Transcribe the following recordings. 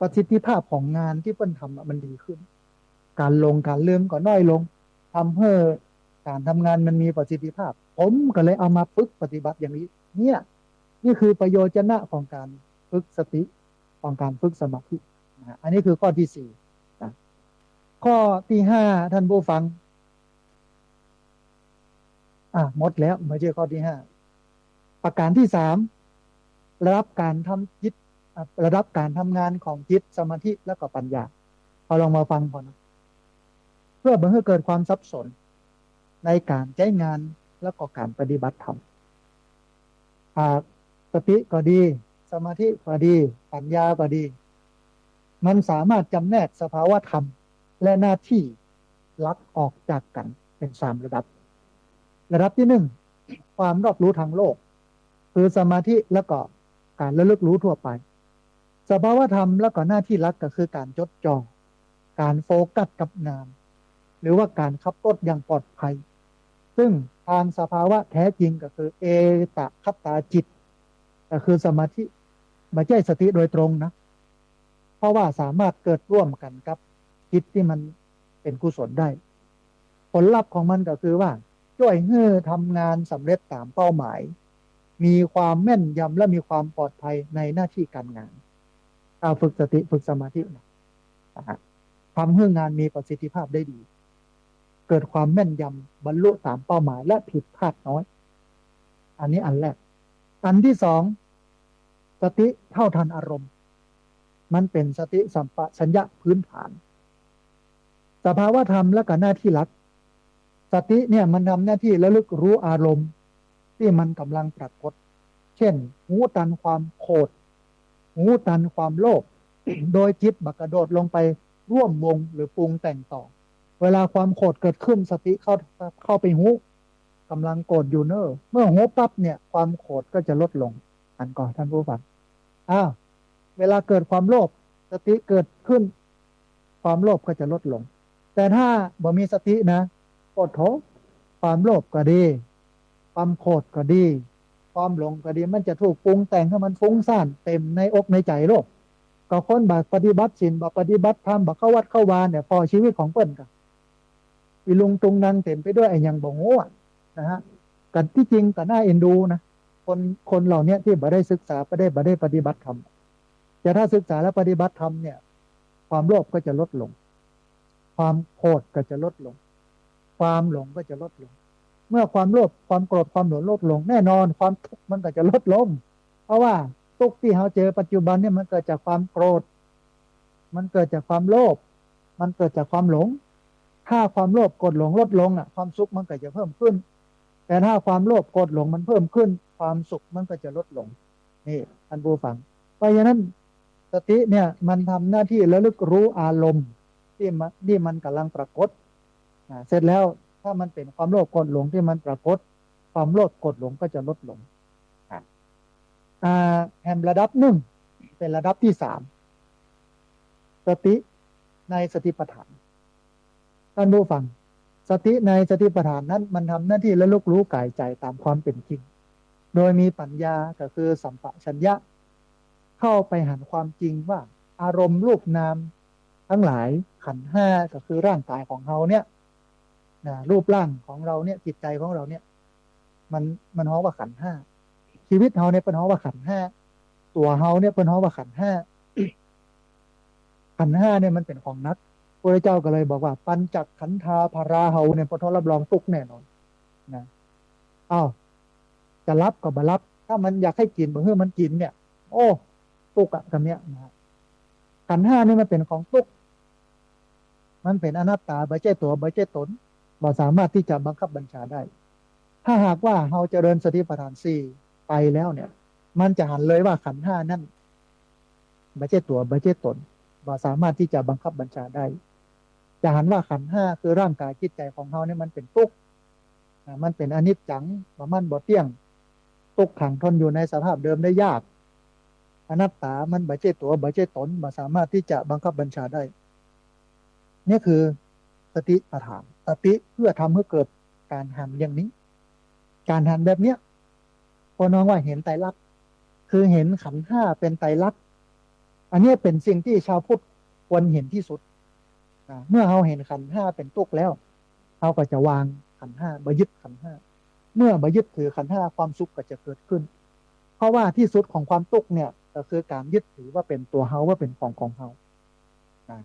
ประสิทธิภาพของงานที่เปิ้นทำอะมันดีขึ้นการลืมก็น้อยลงทำให้การทำงานมันมีประสิทธิภาพผมก็เลยเอามาฝึกปฏิบัติอย่างนี้เนี่ยนี่คือประโยชนะของการฝึกสติของการฝึกสมาธินะอันนี้คือข้อที่สี่นะข้อที่ห้าท่านผู้ฟังหมดแล้วไม่ใช่ข้อที่ห้าประการที่สามระดับการทำจิตระดับการทำงานของจิตสมาธิแล้วก็ปัญญาเอาลองมาฟังก่อนนะเพื่อบ่ให้เกิดความสับสนในการใช้งานแล้วก็การปฏิบัติธรรมสติก็ดีสมาธิก็ดีปัญญาก็ดีมันสามารถจำแนกสภาวะธรรมและหน้าที่ลักออกจากกันเป็นสามระดับระดับที่หนึ่งความรอบรู้ทางโลกคือสมาธิแล้วก็การระลึกรู้ทั่วไปสภาวะธรรมแล้วก็หน้าที่ลักก็คือการจดจ่อการโฟกัสกับงานหรือว่าการขับรถอย่างปลอดภัยซึ่งทางสภาวะแท้จริงก็คือเอตคัตตาจิตก็คือสมาธิไม่ใช่สติโดยตรงนะเพราะว่าสามารถเกิดร่วมกันกับจิตที่มันเป็นกุศลได้ผลลัพธ์ของมันก็คือว่าช่วยให้ทำงานสำเร็จตามเป้าหมายมีความแม่นยำและมีความปลอดภัยในหน้าที่การงานเอาฝึกสติฝึกสมาธินะทำให้งานมีประสิทธิภาพได้ดีเกิดความแม่นยำบรรลุตามเป้าหมายและผิดพลาดน้อยอันนี้อันแรกอันที่สองสติเท่าทันอารมณ์มันเป็นสติสัมปชัญญะพื้นฐานสภาวะธรรมและก็หน้าที่หลักสติเนี่ยมันทำหน้าที่ระลึกรู้อารมณ์ที่มันกำลังปรากฏเช่นหูตันความโกรธหูตันความโลภโดยจิตบักกระโดดลงไปร่วมวงหรือปรุงแต่งต่อเวลาความโกรธเกิดขึ้นสติเข้าไปหูกำลังโกรธอยู่เนอะเมื่อหูปั๊บเนี่ยความโกรธก็จะลดลงอันก่อนท่านผู้ฟังอ้าวเวลาเกิดความโลภสติเกิดขึ้นความโลภก็จะลดลงแต่ถ้าบ่มีสตินะโอดโถความโลภก็ดีความโกรธก็ดีความหลงก็ดีมันจะถูกปรุงแต่งให้มันฟุ้งซ่านเต็มในอกในใจโลกก็คนบักปฏิบัติศีลบักปฏิบัติธรรมบักเข้าวัดเข้าวาเนี่ยพอชีวิตของเปิ้นกันอีลุงตุงนางเต็มไปด้วยไอ้ยังบ่งโง่นะฮะกันที่จริงก็น่าเอ็นดูนะคนเหล่านี้ที่บ่ได้ศึกษาบ่ได้ปฏิบัติธรรมแต่ถ้าศึกษาและปฏิบัติธรรมเนี่ยความโลภก็จะลดลงความโกรธก็จะลดลงความหลงก็จะลดลงเมื่อความโลภความโกรธความหลงลดลงแน่นอนความทุกข์มันก็จะลดลงเพราะว่าทุกข์ที่เราเจอปัจจุบันเนี่ยมันเกิดจากความโกรธมันเกิดจากความโลภมันเกิดจากความหลงถ้าความโลภโกรธหลงลดลงความสุขมันก็จะเพิ่มขึ้นแต่ถ้าความโลภโกรธหลงมันเพิ่มขึ้นความสุขมันก็จะลดลงนี่ท่านผู้ฟังเพราะฉะนั้นสติเนี่ยมันทำหน้าที่ระลึกรู้อารมณ์ที่มันกำลังปรากฏเสร็จแล้วถ้ามันเป็นความโลภโกรธหลงที่มันปรากฏความโลภโกรธหลงก็จะลดลงแฮมระดับหนึ่งเป็นระดับที่สามสติในสติปัฏฐานท่านผู้ฟังสติในสติปัฏฐานนั้นมันทำหน้าที่ระลึกรู้กายใจตามความเป็นจริงโดยมีปัญญาก็คือสัมปชัญญะเข้าไปหันความจริงว่าอารมณ์รูปนามทั้งหลายขันธ์ห้าก็คือร่างกายของเราเนี่ยรูปร่างของเราเนี่ยจิตใจของเราเนี่ยมันฮ้อว่าขันธ์ห้าชีวิตเราเนี่ยเป็นฮ้อว่าขันธ์ห้าตัวเราเนี่ยเป็นฮ้อว่าขันธ์ห้าขันธ์ห้าเนี่ยมันเป็นของนักพระเจ้าก็เลยบอกว่าปัญจขันธาภาราเฮาเนี่ยพอทรับรองทุกแน่นอนนะอ้าวจะรับก็บ่รับถ้ามันอยากให้กินบ่ให้มันกินเนี่ยโอ้ทุกข์อะคำเนี้ยนะขันธ์ห้านี่มันเป็นของทุกข์มันเป็นอนัตตาไม่ใช่ตัวไม่ใช่ตนบ่สามารถที่จะบังคับบัญชาได้ถ้าหากว่าเราเจริญสติปัฏฐานสี่ไปแล้วเนี่ยมันจะหันเลยว่าขันธ์ห้านั่นไม่ใช่ตัวไม่ใช่ตนบ่สามารถที่จะบังคับบัญชาได้จะหันว่าขันธ์ห้าคือร่างกายจิตใจของเราเนี่ยมันเป็นทุกข์มันเป็นอนิจจังว่ามันบ่เที่ยงทุกขังทนอยู่ในสภาพเดิมได้ยากอนัตตามันไม่ใช่ตัวไม่ใช่ตนบ่สามารถที่จะบังคับบัญชาได้นี่คือสติปัฏฐานสติเพื่อทำให้เกิดการหันอย่างนี้การหันแบบเนี้ยพอน้องว่าเห็นไตรลักษณ์คือเห็นขันธ์ห้าเป็นไตรลักษณ์ อันนี้เป็นสิ่งที่ชาวพุทธควรเห็นที่สุดเมื่อเราเห็นขันธ์ห้าเป็นทุกข์แล้วเราก็จะวางขันธ์ห้าบ่ยึดขันธ์ห้าเมื่อบ่ยึดถือขันธ์ห้าความสุขก็จะเกิดขึ้นเพราะว่าที่สุดของความทุกข์เนี่ยก็คือการยึดถือว่าเป็นตัวเฮาว่าเป็นของเฮาอ่า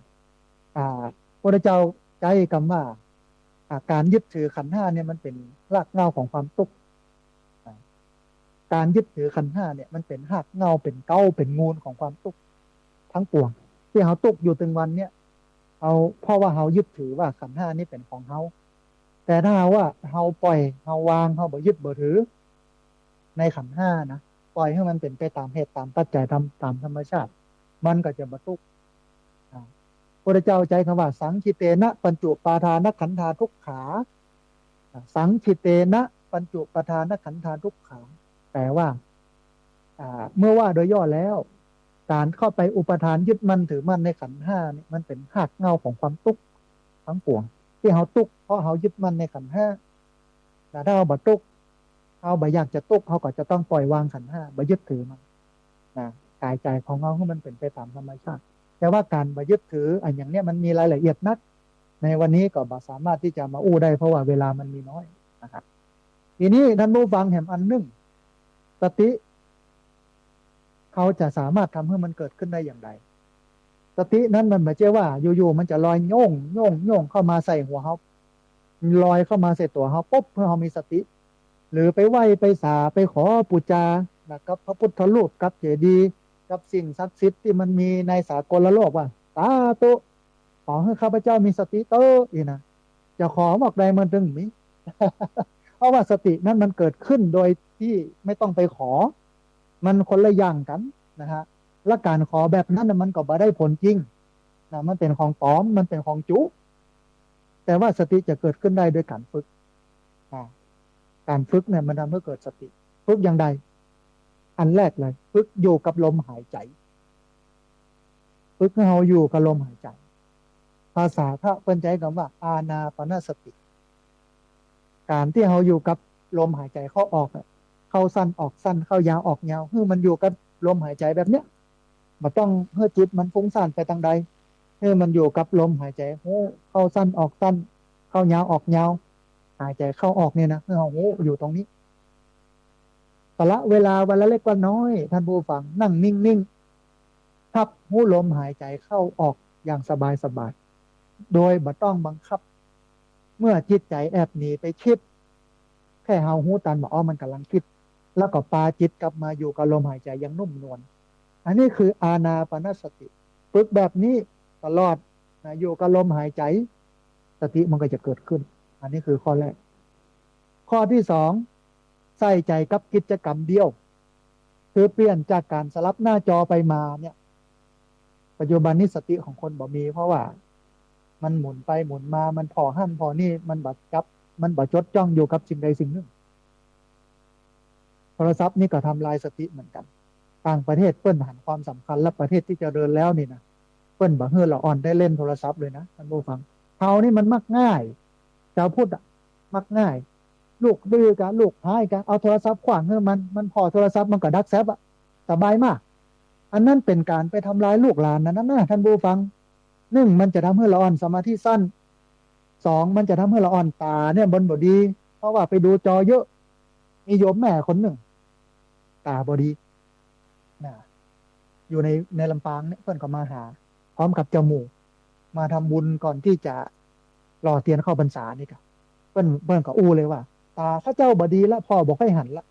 อ่าพระเจ้าใจคำว่าการยึดถือขันธ์ห้าเนี่ยมันเป็นรากเหง้าของความทุกข์การยึดถือขันธ์ห้าเนี่ยมันเป็นรากเหง้าเป็นเก้าเป็นงูลของความทุกข์ทั้งปวงที่เฮาทุกข์อยู่ถึงวันเนี่ยเอาเพราะว่าเฮายึดถือว่าขันธ์ห้านี่เป็นของเฮาแต่ถ้าว่าเฮาปล่อยเฮาวางเฮาบ่ยึดบ่ถือในขันธ์ห้านะปล่อยให้มันเป็นไปตามเหตุตามปัจจัยตามธรรมชาติมันก็จะบรรทุกพระเจ้าใจคำว่าสังคิเตนะปัญจุปาทานขันธาทุกขาสังคิเตนะปัญจุปาทานขันธาทุกขาแปลว่าเมื่อว่าโดยย่อแล้วการเข้าไปอุปทานยึดมั่นถือมั่นในขันธ์ห้านี่มันเป็นรากเหง้าของความทุกข์ทั้งปวงที่เฮาทุกข์เพราะเฮายึดมั่นในขันธ์ห้าแต่ถ้าเฮาบ่ทุกข์เฮาบ่อยากจะทุกข์เฮาก็จะต้องปล่อยวางขันธ์ห้าบ่ยึดถือมันนะกายใจของเฮาให้มันเป็นไปตามธรรมชาติแต่ว่าการบ่ยึดถืออันอย่างเนี้ยมันมีรายละเอียดนักในวันนี้ก็บ่สามารถที่จะมาอู้ได้เพราะว่าเวลามันมีน้อยนะครับทีนี้ท่านผู้ฟังแห่งอันหนึ่งสติเขาจะสามารถทำให้มันเกิดขึ้นได้อย่างไรสตินั้นมันไม่ใช่ว่าอยู่ๆมันจะลอยโย่งเข้ามาใส่หัวเขาลอยเข้ามาใส่ตัวเขาปุ๊บเพื่อเขามีสติ หรือไปไหว้ไปสาไปขอปูจากับพระพุทธรูปกับเจดีย์กับสิ่งศักดิ์สิทธิ์ที่มันมีในสากลโลกว่าสาธุขอให้ข้าพเจ้ามีสติเตอร์อีนะจะขอบอกใดมันถึงมี เพราะว่าสตินั้นมันเกิดขึ้นโดยที่ไม่ต้องไปขอ มันคนละอย่างกันนะฮะและการขอแบบนั้นมันก็บ่ได้ผลจริงนะมันเป็นของปลอมมันเป็นของจุแต่ว่าสติจะเกิดขึ้นได้โดยการฝึกอ่าการฝึกเนี่ยมันทำให้เกิดสติฝึกอย่างใดอันแรกเลยฝึกอยู่กับลมหายใจฝึกให้เราอยู่กับลมหายใจภาษาพระเพิ่นใจคำว่าอานาปานสติการที่เราอยู่กับลมหายใจเข้าออกเข้าสั้นออกสั้นเข้ายาวออกยาวคือมันอยู่กับลมหายใจแบบเนี้ยมันต้องเพื่อจิตมันฟุ้งซ่านไปทางใดให้มันอยู่กับลมหายใจโอ้เข้าสั้นออกสั้นเข้ายาวออกยาวหายใจเข้าออกเนี่ยนะเพื่อเราโอ้อยู่ตรงนี้แต่ละเวลาวันละเล็กวันน้อยท่านผู้ฟังนั่งนิ่งๆทับหูลมหายใจเข้าออกอย่างสบายๆโดยบ่ต้องบังคับเมื่อจิตใจแอบหนีไปคิดแค่เฮาหูตันบอกอ๋อมันกำลังคิดแล้วก็ปาจิตกลับมาอยู่กับลมหายใจอย่างนุ่มนวลอันนี้คืออานาปานสติฝึกแบบนี้ตลอดนะอยู่กับลมหายใจสติมันก็จะเกิดขึ้นอันนี้คือข้อแรกข้อที่สองใส่ใจกับกิจกรรมเดียวคือเปลี่ยนจากการสลับหน้าจอไปมาเนี่ยปัจจุบันนี้สติของคนบ่มีเพราะว่ามันหมุนไปหมุนมามันพอหั่นพอนี่มันบัดจับมันบัดจดจ้องอยู่กับสิ่งใดสิ่งหนึ่งโทรศัพท์นี่ก็ทำลายสติเหมือนกันต่างประเทศเปิ้นหันความสำคัญและประเทศที่เจริญแล้วนี่นะเปิ้นบอกเฮ้อเราอ่อนได้เล่นโทรศัพท์เลยนะท่านผู้ฟังเฮานี่มันมักง่ายชาวพุทธมักง่ายลูกดื้อกันลูกหายกันเอาโทรศัพท์ขวางเฮ้อมันพอโทรศัพท์มันก็ดักแซบอะสบายมากอันนั้นเป็นการไปทำลายลูกหลานนะท่านผู้ฟังหนึ่งมันจะทำให้เราอ่อนสมาธิสั้นสองมันจะทำให้เราอ่อนตาเนี่ยบนบดี เพราะว่าไปดูจอเยอะมีโยมแม่คนหนึ่งตาบอดีนะอยู่ในลำปางเนี่ยเพื่อนก็มาหาพร้อมกับเจ้าหมู่มาทำบุญก่อนที่จะรอเทียนเข้าพรรษานี่ครับเพื่อนก็อู้เลยว่าตาข้าเจ้าบดีแล้วพ่อบอกให้หันละ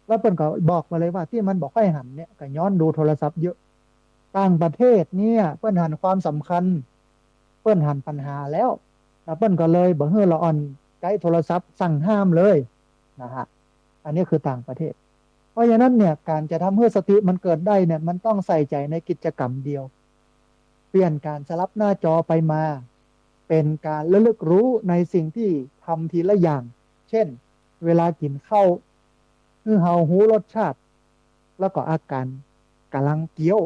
แล้วเพื่อนก็บอกมาเลยว่าที่มันบอกให้หันเนี่ยก็ย้อนดูโทรศัพท์เยอะต่างประเทศเนี่ยเพื่อนหันความสำคัญเพื่อนหันปัญหาแล้วแล้วเพื่อนก็เลยบอกให้เราอ่อนใช้โทรศัพท์สั่งห้ามเลยนะฮะอันนี้คือต่างประเทศเพราะฉะนั้นเนี่ยการจะทำให้สติมันเกิดได้เนี่ยมันต้องใส่ใจในกิจกรรมเดียวเปลี่ยนการสลับหน้าจอไปมาเป็นการระลึกรู้ในสิ่งที่ทำทีละอย่างเช่นเวลากินข้าวคือเฮาหูรสชาติแล้วก็อาการกำลังเคี้ยว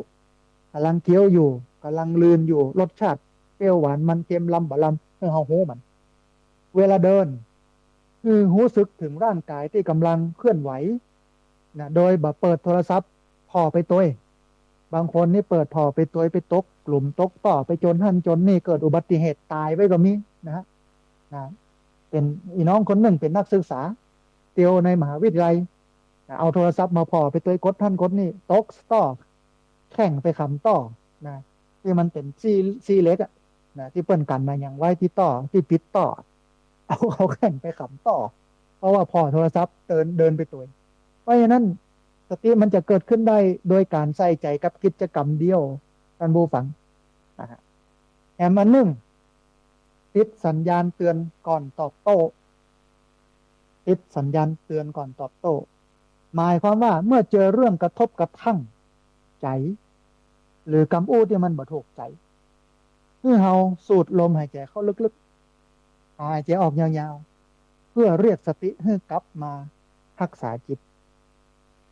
กำลังเคี้ยวอยู่กำลังลืนอยู่รสชาติเปรี้ยวหวานมันเค็มลำบะลำคือเฮาหูมันเวลาเดินคือรู้สึกถึงร่างกายที่กำลังเคลื่อนไหวนะโดยแบบเปิดโทรศัพท์พอไปตัว บางคนนี่เปิดพอไปตัวไปตกกลุ่มตกต่อไปจนหั่นจนนี่เกิดอุบัติเหตุตายไว้ก็มีนะฮะนะเป็นอีน้องคนหนึ่งเป็นนักศึกษาเตียวในมหาวิทยาลัยเอาโทรศัพท์มาพอไปตัวกดท่านกดนี่ตกต่อแข่งไปคำต่อนะที่มันเป็นซีเล็กอะนะที่เปิ้นกันมาอย่างไว้ที่ต่อที่ปิดต่อเอาแข่งไปขำต่อเพราะว่าพอโทรศัพท์เดินไปตัวเพราะฉะนั้นสติมันจะเกิดขึ้นได้โดยการใส่ใจกับกิจกรรมเดียวท่านผู้ฟังนะฮะแอมอันหนึ่งติดสัญญาณเตือนก่อนตอบโต้ติดสัญญาณเตือนก่อนตอบโต้หมายความว่าเมื่อเจอเรื่องกระทบกระทั่งใจหรือกำอู้ที่มันบ่ถูกใจเมื่อเราสูดลมหายใจเข้าลึกๆหายใจออกยาวๆเพื่อเรียกสติให้กลับมารักษาจิต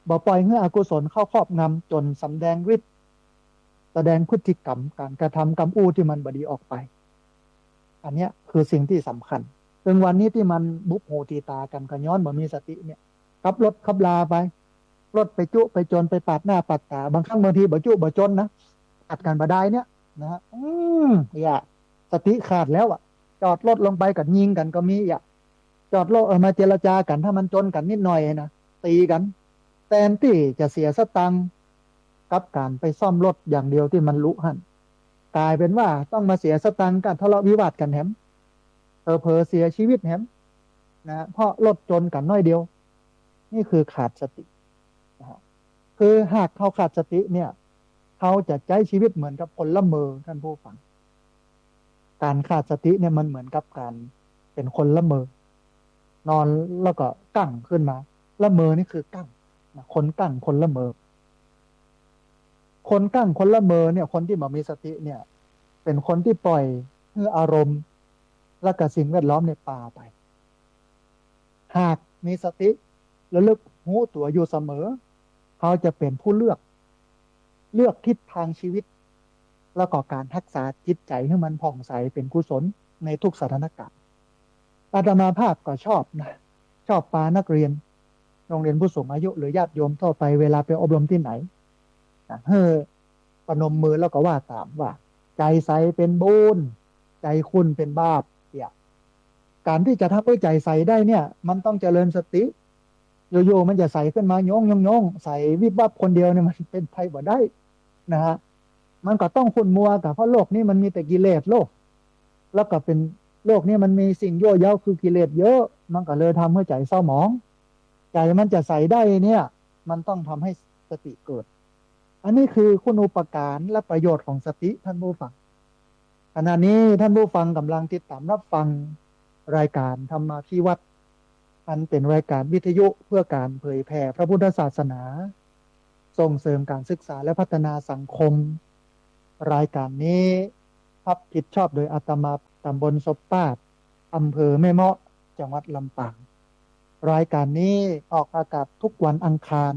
บ่ปล่อยให้อกุศลเข้าครอบงำจนสำแดงฤทธิ์แสดงพฤติกรรมการกระทำกำอู้ที่มันบดีออกไปอันเนี้ยคือสิ่งที่สำคัญซึ่งวันนี้ที่มันบุกโหตีตากันก็ย้อนบ่มีสติเนี่ยขับรถขับลาไปรถไปจุไปจนไปปาดหน้าปาดตาบางครั้งบางทีบ่จุบ่จนนะปาดกันบ่ได้เนี่ยนะฮะอย่าสติขาดแล้วอ่ะจอดรถลงไปกับยิงกันก็มีอย่าจอดรถมาเจรจากันถ้ามันจนกันนิดหน่อยนะตีกันแทนที่จะเสียสตังค์กับการไปซ่อมรถอย่างเดียวที่มันลุหันกลายเป็นว่าต้องมาเสียสตังค์กันทะเลาะวิวาทกันแถมเผลอเสียชีวิตแถมนะเพราะรถจนกันน้อยเดียวนี่คือขาดสตินะฮะคือหากเขาขาดสติเนี่ยเขาจะใช้ชีวิตเหมือนกับคนละเมอท่านผู้ฟังการขาดสติเนี่ยมันเหมือนกับการเป็นคนละเมอนอนแล้วก็กั้งขึ้นมาละเมอนี่คือกั้งนะคนกั้งคนละเมอคนกั้งคนละเมอเนี่ยคนที่มามีสติเนี่ยเป็นคนที่ปล่อยให้อารมณ์และกับสิ่งแวดล้อมในป่าไป หากมีสติระลึกรู้ตัวอยู่เสมอเขาจะเป็นผู้เลือกทิศทางชีวิตแล้วก็การรักษาจิตใจให้มันผ่องใสเป็นกุศลในทุกสถานการณ์อาตมาภาพก็ชอบนะชอบปานักเรียนโรงเรียนผู้สูงอายุหรือญาติโยมทั่วไปเวลาไปอบรมที่ไหนนะเฮ้อประนมมือแล้วก็ว่าตามว่าใจใสเป็นบุญใจคุณเป็นบาปเนี่ยการที่จะทำให้ใจใสได้เนี่ยมันต้องเจริญสติโยมันจะใสขึ้นมาโยงใสวิบวับคนเดียวเนี่ยมันเป็นไปบ่ได้นะฮะมันก็ต้องขุ่นมัวกับเพราะโลกนี้มันมีแต่กิเลสโลกแล้วก็เป็นโลกนี้มันมีสิ่งยั่วเย้าคือกิเลสเยอะมันก็เลยทำให้ใจเศร้าหมองใจมันจะใสได้เนี่ยมันต้องทำให้สติเกิดอันนี้คือคุณูปการและประโยชน์ของสติท่านผู้ฟังขณะนี้ท่านผู้ฟังกำลังติดตามรับฟังรายการธรรมาภิวัตรอันเป็นรายการวิทยุเพื่อการเผยแผ่พระพุทธศาสนาส่งเสริมการศึกษาและพัฒนาสังคมรายการนี้รับผิดชอบโดยอาตมาตำบลศพปาดอำเภอแม่เมาะจังหวัดลำปางรายการนี้ออกอากาศทุกวันอังคาร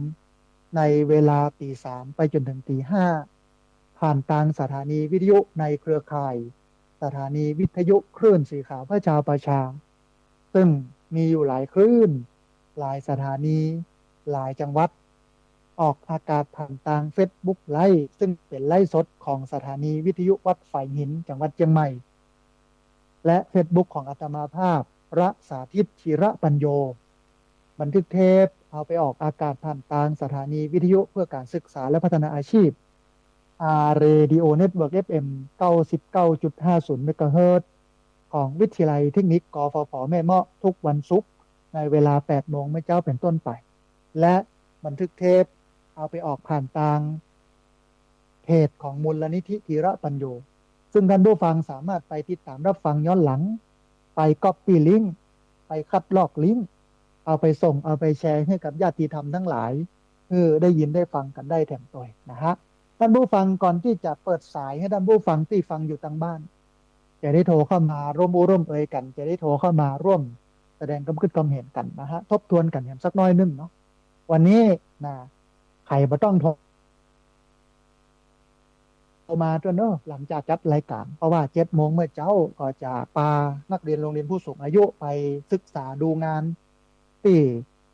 ในเวลาตี 3ไปจนถึงตี 5ผ่านทางสถานีวิทยุในเครือข่ายสถานีวิทยุคลื่นสีขาวพระชาประชาซึ่งมีอยู่หลายคลื่นหลายสถานีหลายจังหวัดออกอากาศผ่านทางเฟซบุ๊กไลฟ์ซึ่งเป็นไลฟ์สดของสถานีวิทยุวัดฝ่ายหินจังหวัดเชียงใหม่และเฟซบุ๊กของอาตมาภาพระสาธิตธีระปัญโยบันทึกเทปเอาไปออกอากาศผ่านทางสถานีวิทยุเพื่อการศึกษาและพัฒนาอาชีพเรดิโอเน็ตเวิร์ก FM 99.50 เมกะเฮิรตซ์ของวิทยาลัยเทคนิคกฟผแม่เมาะทุกวันศุกร์ในเวลา 8 โมงเมื่อเจ้าเป็นต้นไปและบันทึกเทปเอาไปออกผ่านทางเพจของมูลนิธิธีระปัญโยซึ่งท่านผู้ฟังสามารถไปติดตามรับฟังย้อนหลังไปก๊อปปี้ลิงก์ไปคัดลอกลิงก์เอาไปส่งเอาไปแชร์ให้กับญาติธรรมทั้งหลายได้ยินได้ฟังกันได้แถมตัวนะฮะท่านผู้ฟังก่อนที่จะเปิดสายให้ท่านผู้ฟังที่ฟังอยู่ทางบ้านจะได้โทรเข้ามาร่วมอู้ร่วมเอ่ยกันจะได้โทรเข้ามาร่วมแสดงความคิดความเห็นกันนะฮะทบทวนกันอย่างสักน้อยนึงเนาะวันนี้นะใครบ่ต้องโทรมาจนหลังจากจัดรายการเพราะว่า7 โมงเมื่อเจ้าก็จะพานักเรียนโรงเรียนผู้สูงอายุไปศึกษาดูงานที่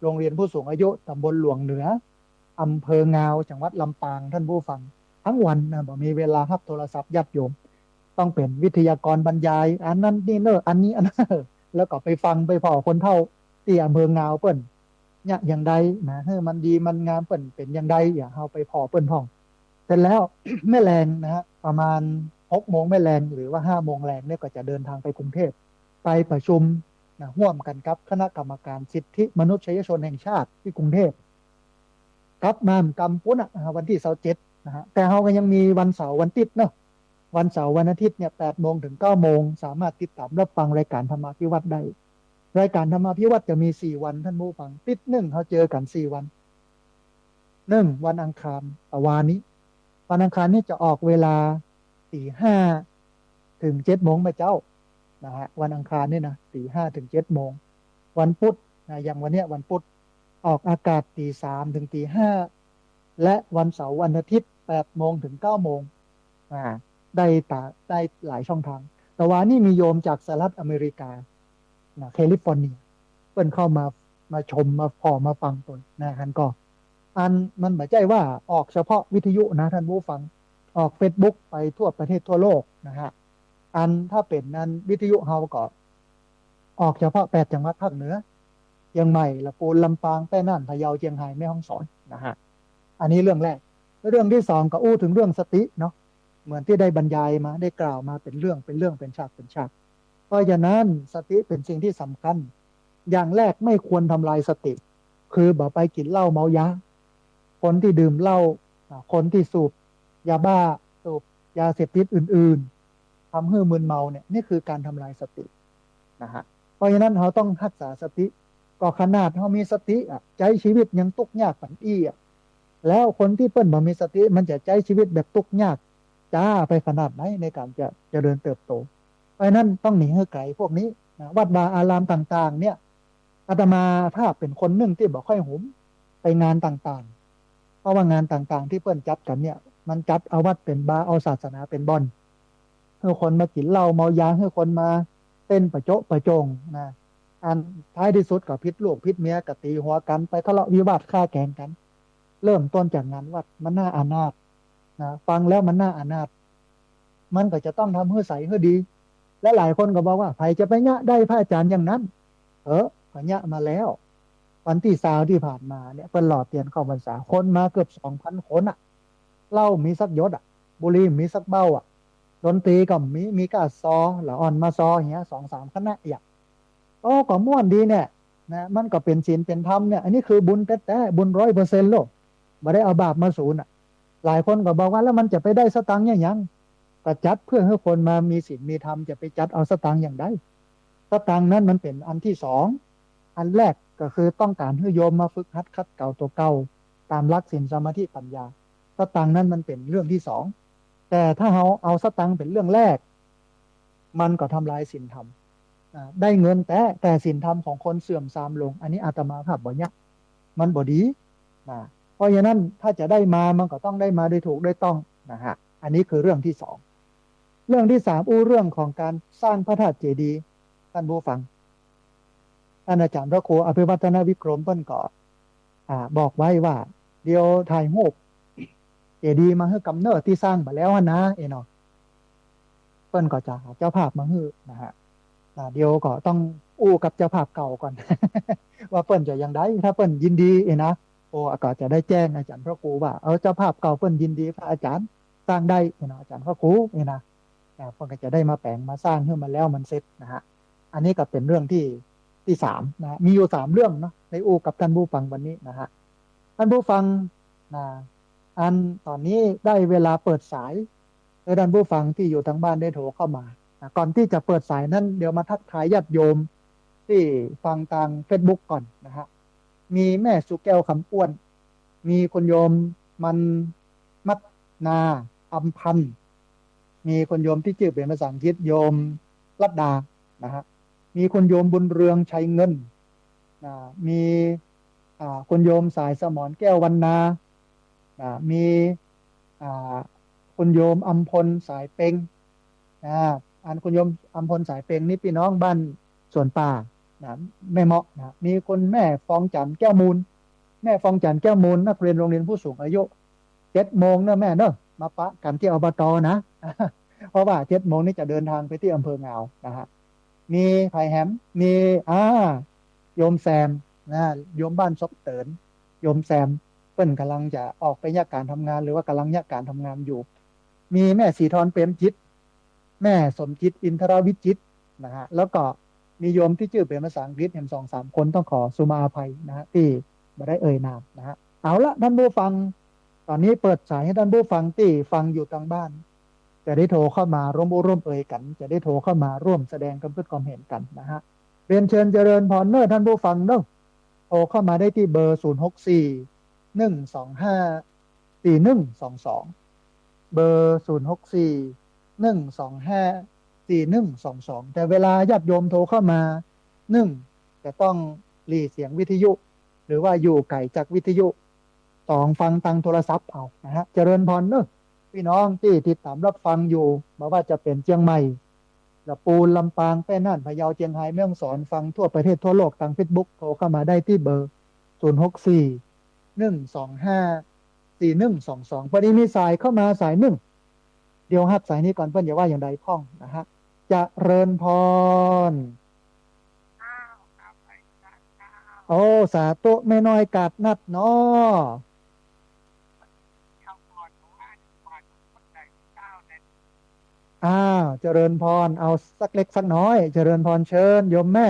โรงเรียนผู้สูงอายุตำบลหลวงเหนืออำเภองาวจังหวัดลำปางท่านผู้ฟัง ทั้งวันนะบ่มีเวลารับโทรศัพท์ญาติโยมต้องเป็นวิทยากรบรรยายอันนั้นนี่เนอะอันนี้อันนั้นแล้วก็ไปฟังไปพอคนเฒ่าที่อำเภองาวเปิ้นเนี่ยอย่างใดนะเฮ้อมันดีมันงามเปิ้นเป็นอย่างใดอย่าเอาไปพอเปิ้นพ่องเสร็จแล้วแม่แรงนะฮะประมาณ6 โมงแม่แรงหรือว่า5 โมงแรงเนี่ยก็จะเดินทางไปกรุงเทพไปประชุมนะร่วมกันกับคณะกรรมการสิทธิมนุษยชนแห่งชาติที่กรุงเทพ กลับมากำปุ้นวันที่27นะฮะแต่เราก็ยังมีวันเสาร์วันอาทิตย์เนาะวันเสาร์วันอาทิตย์เนี่ย8 โมงถึง9 โมงสามารถติดตามรับฟังรายการธรรมาภิวัตน์ได้รายการธรรมาภิวัตน์จะมี4 วันท่านผู้ฟังติดหนึ่งเขาเจอกัน4 วันวันอังคารวานนี้วันอังคารนี่จะออกเวลาตี 5 ถึง 7 โมงไปเจ้านะฮะวันอังคารนี่นะตี 5 ถึง 7 โมงวันพุธนะอย่างวันเนี้ยวันพุธออกอากาศตี 3 ถึงตี 5และวันเสาร์วันอาทิตย์8 โมงถึง 9 โมงอ่าได้ได้หลายช่องทางแต่ว่านี่มีโยมจากสหรัฐอเมริกานะแคลิฟอร์เนียเพิ่นเข้ามาชมมาพอมาฟังตัวนะฮันก็อันมันหมายใจว่าออกเฉพาะวิทยุนะท่านผู้ฟังออก Facebook ไปทั่วประเทศทั่วโลกนะฮะอันถ้าเป็นนั้นวิทยุเฮาก็ออกเฉพาะ8 จังหวัดภาคเหนือเชียงใหม่ลำพูนลำปางแต้น่านพะเยาเชียงรายแม่ฮ่องสอนนะฮะ อันนี้เรื่องแรกเรื่องที่สองก็อู้ถึงเรื่องสติเนาะเหมือนที่ได้บรรยายมาได้กล่าวมาเป็นเรื่องเป็นฉากเป็นฉากเพราะฉะนั้นสติเป็นสิ่งที่สำคัญอย่างแรกไม่ควรทำลายสติคือบ่ไปกินเหล้าเมายาคนที่ดื่มเหล้าคนที่สูบยาบ้าสูบยาเสพติดอื่นๆทำให้มึนเมาเนี่ยนี่คือการทำลายสตินะฮะเพราะฉะนั้นเราต้องรักษาสติก็ขนาดเรามีสติใจชีวิตยังตุกยากปันอี้แล้วคนที่เปิ้นบ่มีสติมันจะใช้ชีวิตแบบทุกข์ยากจ้าไปขนาดไหนในการจะเจริญเติบโตเพราะนั้นต้องหนีให้ไกลพวกนี้นะวัดวาอารามต่างๆเนี่ยอาตมาภาพเป็นคนหนึ่งที่บอกค่อยหุมไปงานต่างๆเพราะว่างานต่างๆที่เปิ้นจัดกันเนี่ยมันจัดเอาวัดเป็นบาร์เอาศาสนาเป็นบ่อนให้คนมากินเหล้าเมายาให้คนมาเต้นประโจะประจงนะอันท้ายที่สุดก็พิษลูกพิษเมียกตีหัวกันไปทะเลาะวิวาทฆ่าแกล้งกัน เริ่มต้นจากงานวัดมันน่าอานาถนะฟังแล้วมันน่าอานาถมันก็จะต้องทำให้ใสให้ดีและหลายคนก็บอกว่าใครจะไปยะได้พระอาจารย์อย่างนั้นก็ยะมาแล้ววันที่สาวที่ผ่านมาเนี่ยเป็นหล่อเตียนเข้าพรรษาคนมาเกือบ2,000 คนเหล้ามีสักยศบุหรี่มีสักเบ้าดนตรีก็มีกาซอหรืออ่อนมาซออย่างเงี้ย2-3 คณะอย่างก็ม่วนดีเนี่ยนะมันก็เป็นศีลเป็นธรรมเนี่ยอันนี้คือบุญแท้ๆบุญ100%โลกไม่ได้เอาบาปมาสูญหลายคนก็บอกว่าแล้วมันจะไปได้สตังค์อย่างยังก็จัดเพื่อให้คนมามีศีลมีธรรมจะไปจัดเอาสตังค์อย่างใดสตังค์นั้นมันเป็นอันที่สองอันแรกก็คือต้องการให้โยมมาฝึกหัดคัดเก่าตัวเก่าตามหลักศีลสมาธิปัญญาสตังค์นั้นมันเป็นเรื่องที่สองแต่ถ้าเราเอาสตังค์เป็นเรื่องแรกมันก็ทำลายศีลธรรมได้เงินแต่ศีลธรรมของคนเสื่อมทรามลงอันนี้อาตมาภาพบ่เนี่ยมันบ่ดีนะเพราะฉะนั้นถ้าจะได้มามันก็ต้องได้มาโดยถูกโดยต้องนะฮะอันนี้คือเรื่องที่สองเรื่องที่สามเรื่องของการสร้างพระธาตุเจดีย์ท่านผู้ฟังท่านอาจารย์พระครูอภิวัฒนวิกรมเปิ้นก็บอกไว้ว่าเดี๋ยวถ่ายรูปเจดีย์มาให้กำเนิดที่สร้างมาแล้วนะเนาะเปิ้นก็จะหาเจ้าภาพมาให้นะฮะเดี๋ยวก็ต้องอู้กับเจ้าภาพเก่าก่อนว่าเปิ้นจะยังได้ถ้าเปิ้นยินดีนะก็จะได้แจ้งอาจารย์พระครูว่าเจ้าภาพเก่าเปิ้นยินดีพระอาจารย์สร้างได้อาจารย์พระครูนะเพิ่นก็จะได้มาแปลงมาสร้างขึ้นมาแล้วมันเสร็จนะฮะอันนี้ก็เป็นเรื่องที่สามนะมีอยู่3 เรื่องเนาะในอู้กับท่านผู้ฟังวันนี้นะฮะท่านผู้ฟังนะอันตอนนี้ได้เวลาเปิดสายให้ท่านผู้ฟังที่อยู่ทางบ้านได้โทรเข้ามาก่อนที่จะเปิดสายนั้นเดี๋ยวมาทักทายญาติโยมที่ฟังทาง Facebook ก่อนนะฮะมีแม่สุแก้วคำอ้วนมีคุณโยมมันมัดนาอัมพันธ์มีคุณโยมที่ชื่อเป็นภาษาอังกฤษโยมรัตดานะฮะมีคุณโยมบุญเรืองชัยเงินมีคุณโยมสายสมรแก้ววรรณามีคุณโยมอัมพลสายเปงอันคุณโยมอัมพลสายเปงนี่พี่น้องบ้านสวนป่าแม่เมาะมีคุณแม่ฟองจันทร์แก้วมูลแม่ฟองจันทร์แก้วมูลนักเรียนโรงเรียนผู้สูงอายุ7 โมงนะแม่เนอะ มาปะกันที่อบตนะเพราะว่า7 โมงนี้จะเดินทางไปที่อำเภอเงานะฮะมีไผ่แฮมมีโยมแซมนะโยมบ้านซบเตินโยมแซมเปิ้นกำลังจะออกไปยากการทำงานหรือว่ากำลังยากการทำงานอยู่มีแม่สีทรเปรมจิตแม่สมจิตอินทรวิจิตรนะฮะแล้วก็มีโยมที่ชื่อเป็นภาษาอังกฤษเห็น2-3 คนต้องขอสุมาอภัยนะฮะที่ไม่ได้เอ่ยนามนะฮะเอาละท่านผู้ฟังตอนนี้เปิดสายให้ท่านผู้ฟังที่ฟังอยู่ทางบ้านจะได้โทรเข้ามาร่วมร่วมเอ่ยกันจะได้โทรเข้ามาร่วมแสดงความคิดความเห็นกันนะฮะเรียนเชิญเจริญพรเนอร์ท่านผู้ฟังเนอะโทรเข้ามาได้ที่เบอร์064 125 4122เบอร์064 125 4122แต่เวลาญาติโยมโทรเข้ามาหนึ่งจะต้องหลีเสียงวิทยุหรือว่าอยู่ไกลจากวิทยุฟังทางโทรศัพท์เอานะฮะเจริญพรเนอะพี่น้องที่ติดตามรับฟังอยู่ไม่ว่าจะเป็นเชียงใหม่ลำปูนลำปางแพร่น่านพะเยาเชียงรายแม่ฮ่องสอนฟังทั่วประเทศทั่วโลกทางเฟซบุ๊กโทรเข้ามาได้ที่เบอร์064 125 4122พอดีมีสายเข้ามาสายหนึ่งเดี๋ยวฮับสายนี้ก่อนเพื่อนอย่าว่าอย่างใดพ้องนะฮะจะเริญพรโอ้สาธุแม่น้อยกาดนัดเนาะอ้าวเจริญพรเอาสักเล็กสักน้อยเจริญพรเชิญโยมแม่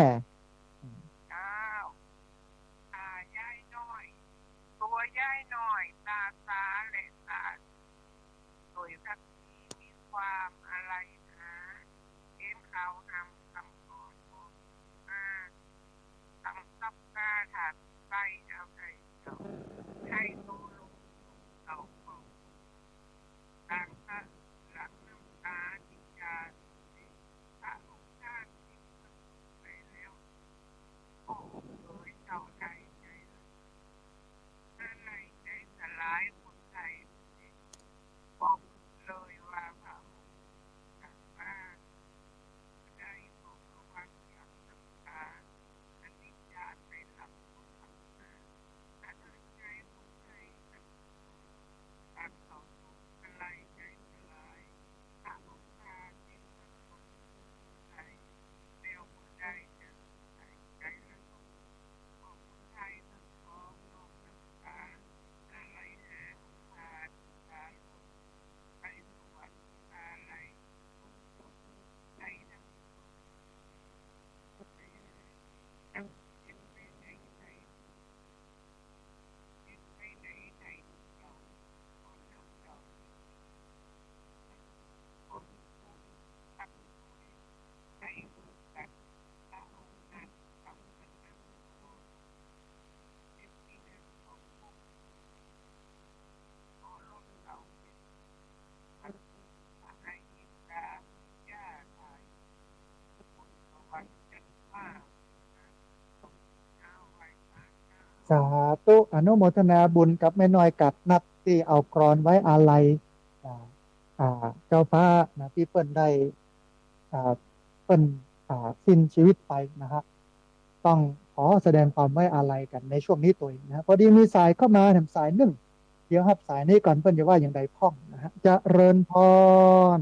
สาธุอนุโมทนาบุญกับแม่น้อยกาดนัดที่เอากรอนไว้อาลัยอ่าเจ้าฟ้านะที่เปิ้นได้เปิ้นสิ้นชีวิตไปนะฮะต้องขอแสดงความไว้อาลัยกันในช่วงนี้ตัวเองนะพอดีมีสายเข้ามาแถมสายหนึ่งเดี๋ยวครับสายนี้ก่อนเปิ้นจะว่าอย่างใดพ้องนะฮะจะเริญพร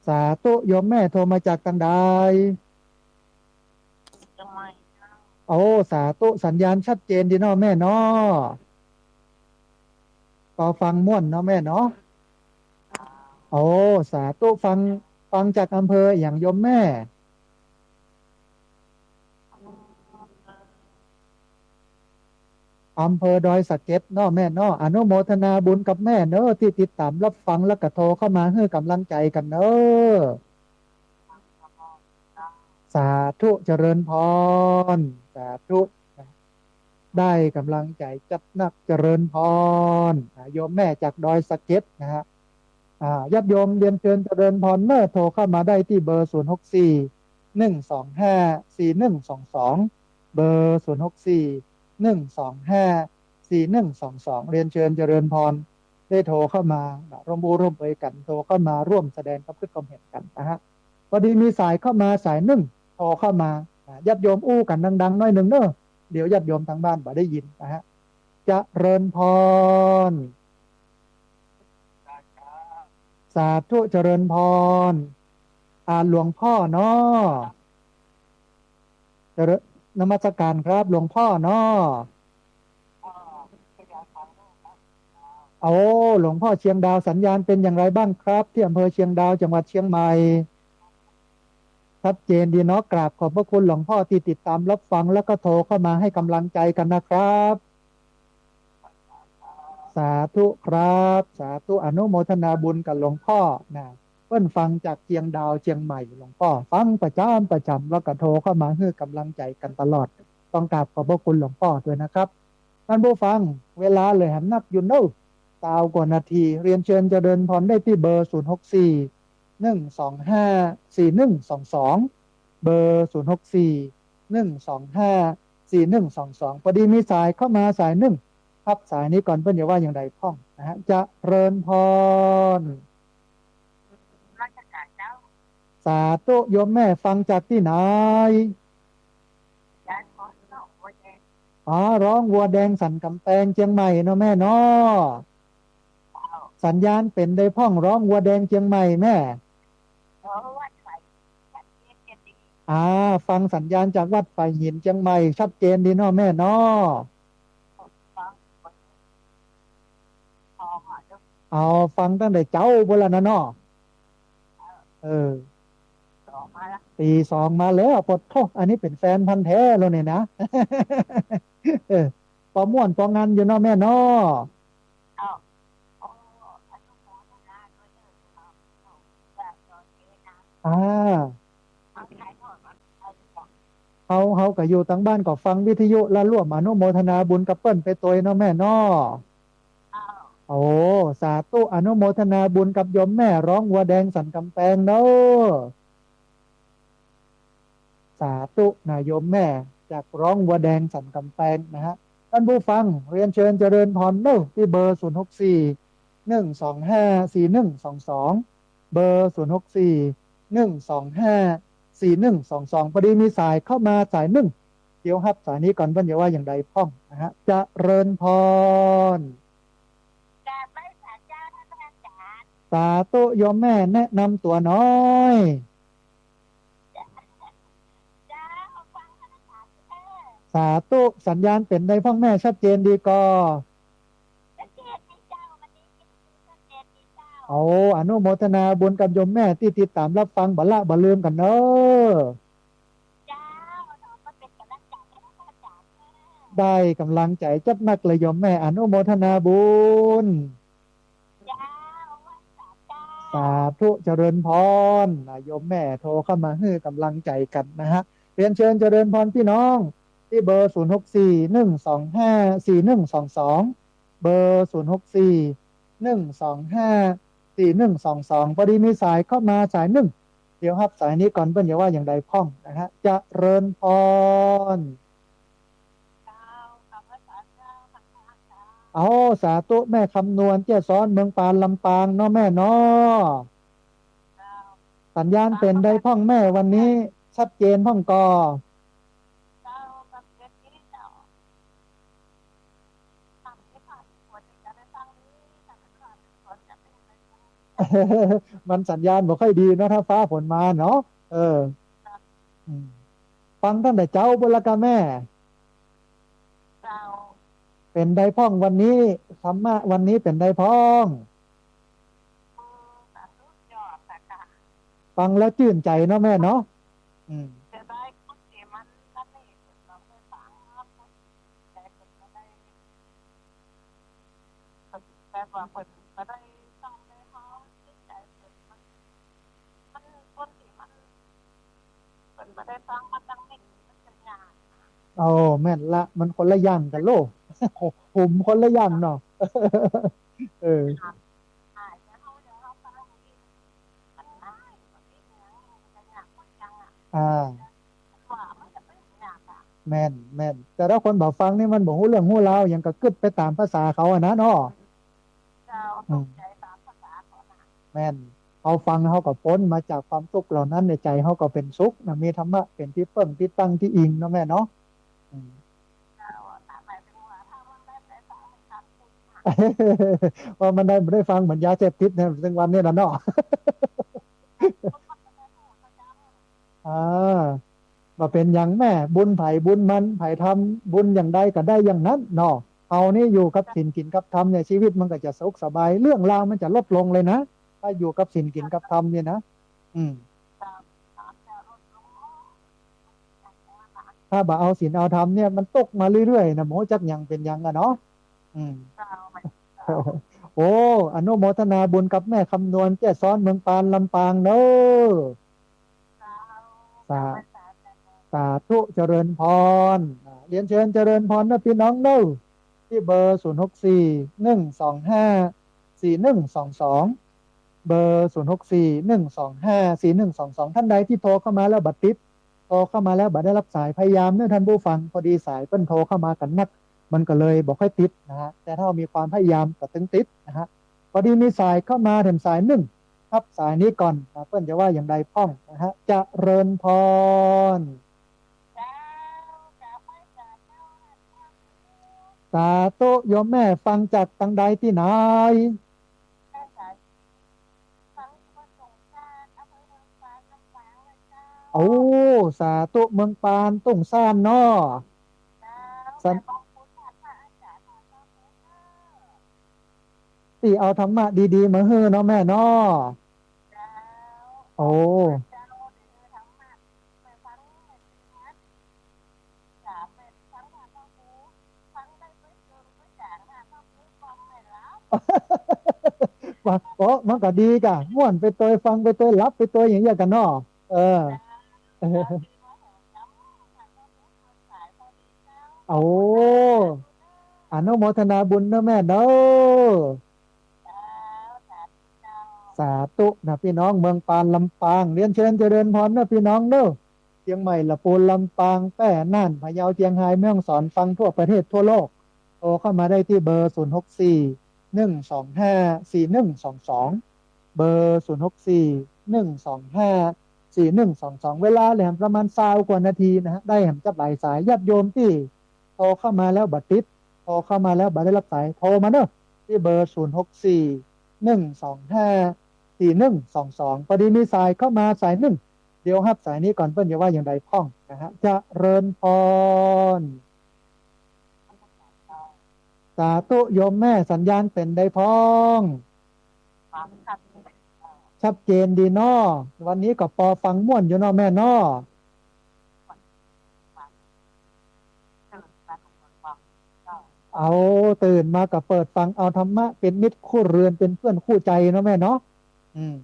สาธุโยมแม่โทรมาจากทางใดโอ้สาธุสัญญาณชัดเจนดีเนาะแม่เนาะก็ฟังม่วนเนาะแม่เนาะโอ้สาธุฟังจากอำเภออย่างโยมแม่อำเภอดอยสะเก็ดเนาะแม่เนาะอนุโมทนาบุญกับแม่เนอะที่ติดตามรับฟังแล้วก็โทรเข้ามาให้กำลังใจกันเนอะสาธุเจริญพรสาธุได้กำลังใจจัดนักเจริญพรโยมแม่จากดอยสะเก็ดนะฮะญาติโยมเรียนเชิญเจริญพรเนอะโทรเข้ามาได้ที่เบอร์064 125 4122เบอร์064 125 4122เรียนเชิญเจริญพรได้โทรเข้ามาร่วมเอ่ยกันโทรเข้ามาร่วมแสดงความคิดความเห็นกันนะฮะพอดีมีสายเข้ามาสายหนึ่งโทรเข้ามาญาติโยมอู้กันดังๆหน่อยหนึ่งเนอะเดี๋ยวญาติโยมทางบ้านบ่ได้ยินนะฮะจะเริญพร สาธุเจริญพรหลวงพ่อเนาะเจริญนมัสการครับหลวงพ่อเนาะโอ้หลวงพ่อเชียงดาวสัญญาณเป็นอย่างไรบ้างครับที่อำเภอเชียงดาวจังหวัดเชียงใหม่ชัดเจนดีเนาะกราบขอบพระคุณหลวงพ่อที่ติดตามรับฟังแล้วก็โทรเข้ามาให้กำลังใจกันนะครับสาธุครับสาธุอนุโมทนาบุญกับหลวงพ่อนะเพิ่นฟังจากเชียงดาวเชียงใหม่หลวงพ่อฟังประจำแล้วก็โทรเข้ามาให้กำลังใจกันตลอดต้องกราบขอบพระคุณหลวงพ่อด้วยนะครับท่านผู้ฟังเวลาเลยหันนักอยู่โน่9 กว่านาทีเรียนเชิญเจริญพรได้ที่เบอร์0641254122เบอร์0641254122พอดีมีสายเข้ามาสายหนึ่งครับสายนี้ก่อนเพื่อนอย่าว่าอย่างไรพ่องนะฮะจะเริญพรสาธุโยมแม่ฟังจากที่ไหนร้องวัวแดงสันกำแพงเชียงใหม่เนาะแม่เนาะสัญญาณเป็นได้พ่องร้องวัวแดงเชียงใหม่แม่ฟังสัญญาณจากวัดไฝ่หินเชียงใหม่ชัดเจนดีเนาะแม่เนาะเอาฟังตั้งแต่เจ้าโบราณนะเนาะเออตี 2มาแล้วปดโทอันนี้เป็นแฟนพันธุ์แท้แล้วเนี่ยนะเออปอม่วนปองานอยู่เนาะแม่เนาะอ่าเฮาก็อยู่ตั้งบ้านก็ฟังวิทยุแล้วร่วมอนุโมทนาบุญกับเปิ้นไปตัวเนาะแม่เนาะโอ้สาธุอนุโมทนาบุญกับโยมแม่ร้องวัวแดงสันกำแพงเนาะสาธุนายโยมแม่จากร้องวัวแดงสันกำแพงนะฮะท่านผู้ฟังเรียนเชิญเจริญพรเนาะที่เบอร์0641254122เบอร์0641254122พอดีมีสายเข้ามาสายหนึ่งเดี๋ยวครับสายนี้ก่อนเพื่อนอย่าว่าอย่างใดพ้องนะฮะจะเริญพรสาธุโยมแม่แนะนำตัวน้อยสาธุสัญญาณเป็นในพ่องแม่ชัดเจนดีก็เอาอนุโมทนาบุญกับโยมแม่ที่ติดตามรับฟังบัลละบัลลืมกันเนอะได้กำลังใจจัดนักเลยโยมแม่อนุโมทนาบุญสาธุเจริญพรโยมแม่โทรเข้ามาให้กำลังใจกันนะฮะเรียนเชิญเจริญพรพี่น้องที่เบอร์0641254122เบอร์0641254122พอดีมีสายเข้ามาสายหนึ่งเดี๋ยวครับสายนี้ก่อนเพื่อนอย่าว่าอย่างใดพ้องนะฮะจะเริญพรเอาสาธุแม่คำนวณเจ้าซ้อนเมืองปานลำปางเนาะแม่เนาะสัญญาณเป็นได้พ้องแม่วันนี้ชัดเจนพ้องกอมันสัญญาณบ่ค่อยดีเนาะถ้าฟ้าฝนมาเนาะเอออืมฟังตั้งแต่เจ้าบุรกาแม่เป็นได้พ้องวันนี้ธรรมะวันนี้เป็นได้พ้องฟังแล้วชื่นใจเนาะแม่เนาะอืมเอาแม่นละมันคนละอย่างกันโลกผมคนละอย่างเนาะเอออ่าแม่นแต่ถ้าคนบอกฟังนี่มันบอกหูเรื่องหูราวอย่างก็กึดไปตามภาษาเขาอะนะเนาะอืมแม่นเขาฟังเขาก็พ้นมาจากความทุกข์เหล่านั้นในใจเขาก็เป็นสุขนะมีธรรมะเป็นที่เพิ่งที่ตั้งที่อิงเนาะแม่เนาะอืม ว่ามันได้ไม่ได้ฟังเหมือนยาเสพติดเนี่ยถึงวันนี้นะเนาะอ่าว่าเป็นอย่างแม่บุญไผ่บุญมันไผ่ทำบุญอย่างใดก็ได้อย่างนั้นเนาะเอานี่อยู่กับศีลกินกับธรรมเนี่ยชีวิตมันก็จะสุขสบายเรื่องราวมันจะลดลงเลยนะถ้าอยู่กับศีลกินกับธรรมเนี่ยนะอืมถ้าบ่เอาศีลเอาธรรมเนี่ยมันตกมาเรื่อยๆนะโมจักอย่างเป็นอย่างอะเนาะอืม โอ้อนุโมทนาบุญกับแม่คำนวณแจ้ซ้อนเมืองปานลำปางเนอะสาสาธุเจริญพรเรียนเชิญเจริญพรนะพี่น้องเนอะที่เบอร์0641254122เบอร์0641254122ท่านใดที่โทรเข้ามาแล้วบัดติดโทรเข้ามาแล้วบัดได้รับสายพยายามเนื่อท่านผู้ฟังพอดีสายเปิ้นโทรเข้ามากันนักมันก็เลยบอกให้ติดนะฮะแต่ถ้ามีความพยายามก็ถึงติดนะฮะพอดีมีสายเข้ามาถึงสายหนึ่งครับสายนี้ก่อนนะเปิ้นจะว่าอย่างใดพ้องนะฮะจะเริญพร สาธุโยมแม่ฟังจากตังใดที่ไหนโอ้สาธุเมืองปานตุ้งซ่านนอสันติเอาธรรมะดีๆมาเฮ้อเนาะแม่เนาะโอ้ว่าโอ้มันก็ดีกะม่วนไปตัวฟังไปตัวรับไปตัวอย่างเงี้ยกันเนาะเออเออโอ้อนุโมทนาบุญเนอะแม่เนาะ สาธุนะพี่น้องเมืองปานลำปางเรียนเชิญเจริญพรนะพี่น้องเด้อเชียงใหม่ละปูนลำปางแป้น่านพะเยาเชียงรายแม่ฮ่องสอนฟังทั่วประเทศทั่วโลกโทรเข้ามาได้ที่เบอร์0641254122เบอร์0641254122เวลาแหลมประมาณ20กว่านาทีนะฮะได้แหมจับหลายสายญาติโยมที่โทรเข้ามาแล้วบัดติดโทรเข้ามาแล้วบัดได้รับสายโทรมาเนอะที่เบอร์0641254122พอดีมีสายเข้ามาสายหนึ่งเดี๋ยวครับสายนี้ก่อนเปิ้ลจะว่าอย่างไรพ้องนะฮะจะเริญพรสาธุโยมแม่สัญญาณเป็นได้พ้องชัดเจนดีนอวันนี้ก็ปอฟังม่วนอยู่นอแม่นอเอาตื่นมากับเปิดฟังเอาธรรมะเป็นมิตรคู่เรือนเป็นเพื่อนคู่ใจเนาะแม่เนาะอืม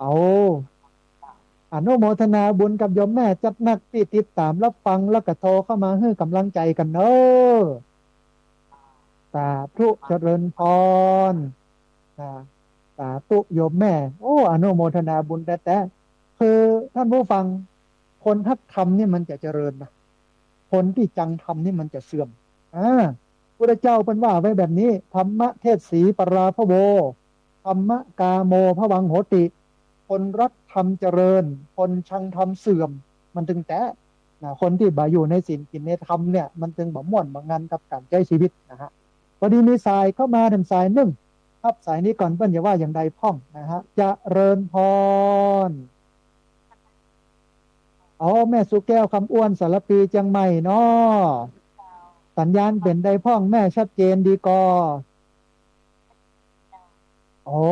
เอาอนุโมทนาบุญกับโยมแม่จัดหนักที่ติดตามรับฟังแล้วก็โทรเข้ามาให้กำลังใจกันเนอะสาธุเจริญพรสาสาธุโยมแม่โอ้อนุโมทนาบุญแต่คือท่านผู้ฟังคนทักธรรมนี่มันจะเจริญนะคนที่จังธรรมนี่มันจะเสื่อมอ่าพระเจ้าเป็นว่าไว้แบบนี้ธรรมะเทศสีปราพะโวธรรมะกาโมภวังโหติ คนรักธรรมเจริญ คนชังธรรมเสื่อม มันถึงแต่นะคนที่บ่อยู่ในศีลกินในธรรมเนี่ยมันถึงบ่ม่วนบ่งานกับการใช้ชีวิตนะฮะพอดีมีสายเข้ามาถึงสายหนึ่งครับสายนี้ก่อนเปิ้ลอย่าว่าอย่างใดพ้องนะฮะจะเริญพรอ๋อแม่สุแก้วคำอ้วนสารปีเจียงใหม่เนาะสัญญาณเป็นได้พ้องแม่ชัดเจนดีกอโอ้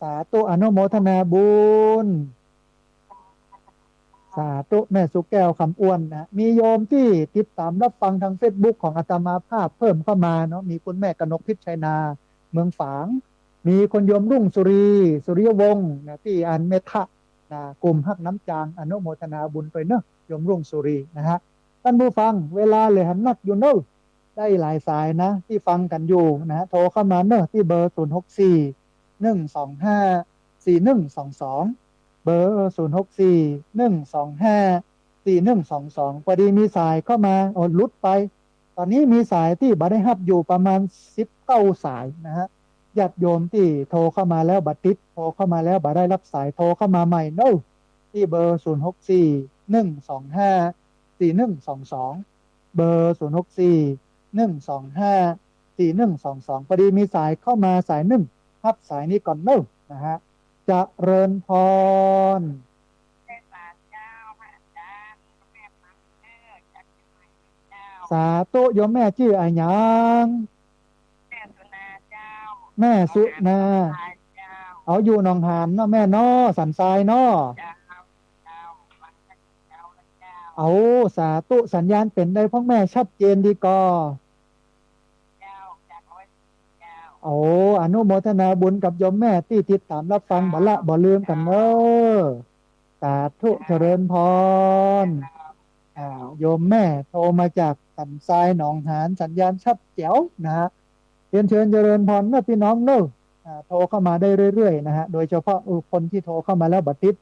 สาธุอนุโมทนาบุญ สาธุแม่สุแก้วคำอ้วนนะมีโยมที่ติดตามรับฟังทางเฟซบุ๊กของอาตมาภาพเพิ่มเข้ามาเนาะมีคุณแม่กนกพิชชัยนาเมืองฝางมีคนโยมรุ่งสุริยวงศ์นะที่อ่านเมทะนะกลุ่มฮักน้ำจางอนุโมทนาบุญไปเนอะโยมรุ่งสุรีนะฮะท่านผู้ฟังเวลาเลยหันนักอยู่เนอะได้หลายสายนะที่ฟังกันอยู่นะโทรเข้ามาเนอะที่เบอร์0641254122เบอร์0641254122พอดีมีสายเข้ามาโอดลุดไปตอนนี้มีสายที่บัตรได้รับอยู่ประมาณ19สายนะฮะญาติโยมที่โทรเข้ามาแล้วบัตรติดโทรเข้ามาแล้วบัตรได้รับสายโทรเข้ามาใหม่โน้ที่เบอร์0641254122เบอร์064125 4122พอดีมีสายเข้ามาสายหนึ่งรับสายนี้ก่อนเนอะนะฮะเจะเริญพรสาธุโยมแม่ชื่ออะไรหยังแม่สุนาเอาอยู่หนองหานเนาะแม่เนาะสันทรายเนาะเอาสาธุสัญญาณเป็นได้พ่อแม่ชัดเจนดีกอโอ้อนุโมทนาบุญกับโยมแม่ที่ติดตามรับฟังบ่ละบ่ลืมกันเนอะสาธุเจริญพรโยมแม่โทรมาจากสันทรายหนองหานสัญญาณชัดแจ๋วนะฮะเรียนเชิญเจริญพรเนอะพี่น้องเนอะโทรเข้ามาได้เรื่อยๆนะฮะโดยเฉพาะคนที่โทรเข้ามาแล้วบัดติด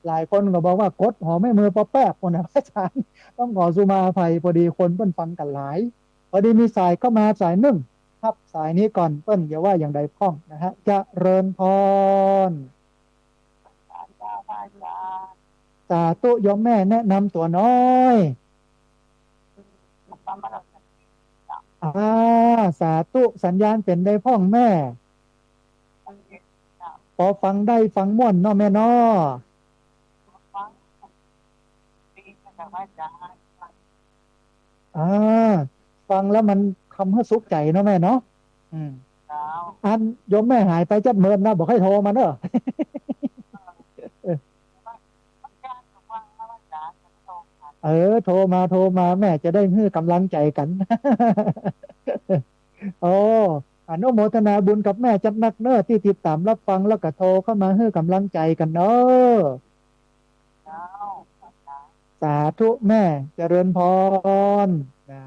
หลายคนก็บอกว่ากดหอไม่มือปอแป๊บคนนะพระอาจารย์ต้องขอสุมาอภัยพอดีคนเพิ่นฟังกันหลายพอดีมีสายเข้ามาสายหนึ่งครับสายนี้ก่อนเปิ้นอย่าว่าอย่างใดพ้องนะฮะเจริญพรสาธุโยมแม่แนะนำตัวน้อยอ่าสาธุสัญญาณเป็นได้พ้องแม่พอฟังได้ฟังม่วนเนาะแม่เนาะอ่าฟังแล้วมันทำให้สุขใจเนาะแม่เนาะอืมอันโยมแม่หายไปจัดเมินนะบอกให้โทรมาเนอะโทรมาแม่จะได้ให้กำลังใจกันโอ้อนุโมทนาบุญกับแม่จัดนักเนอะที่ติดตามรับฟังแล้วก็โทรเข้ามาให้กำลังใจกันเนอะสาธุแม่เจริญพรนะ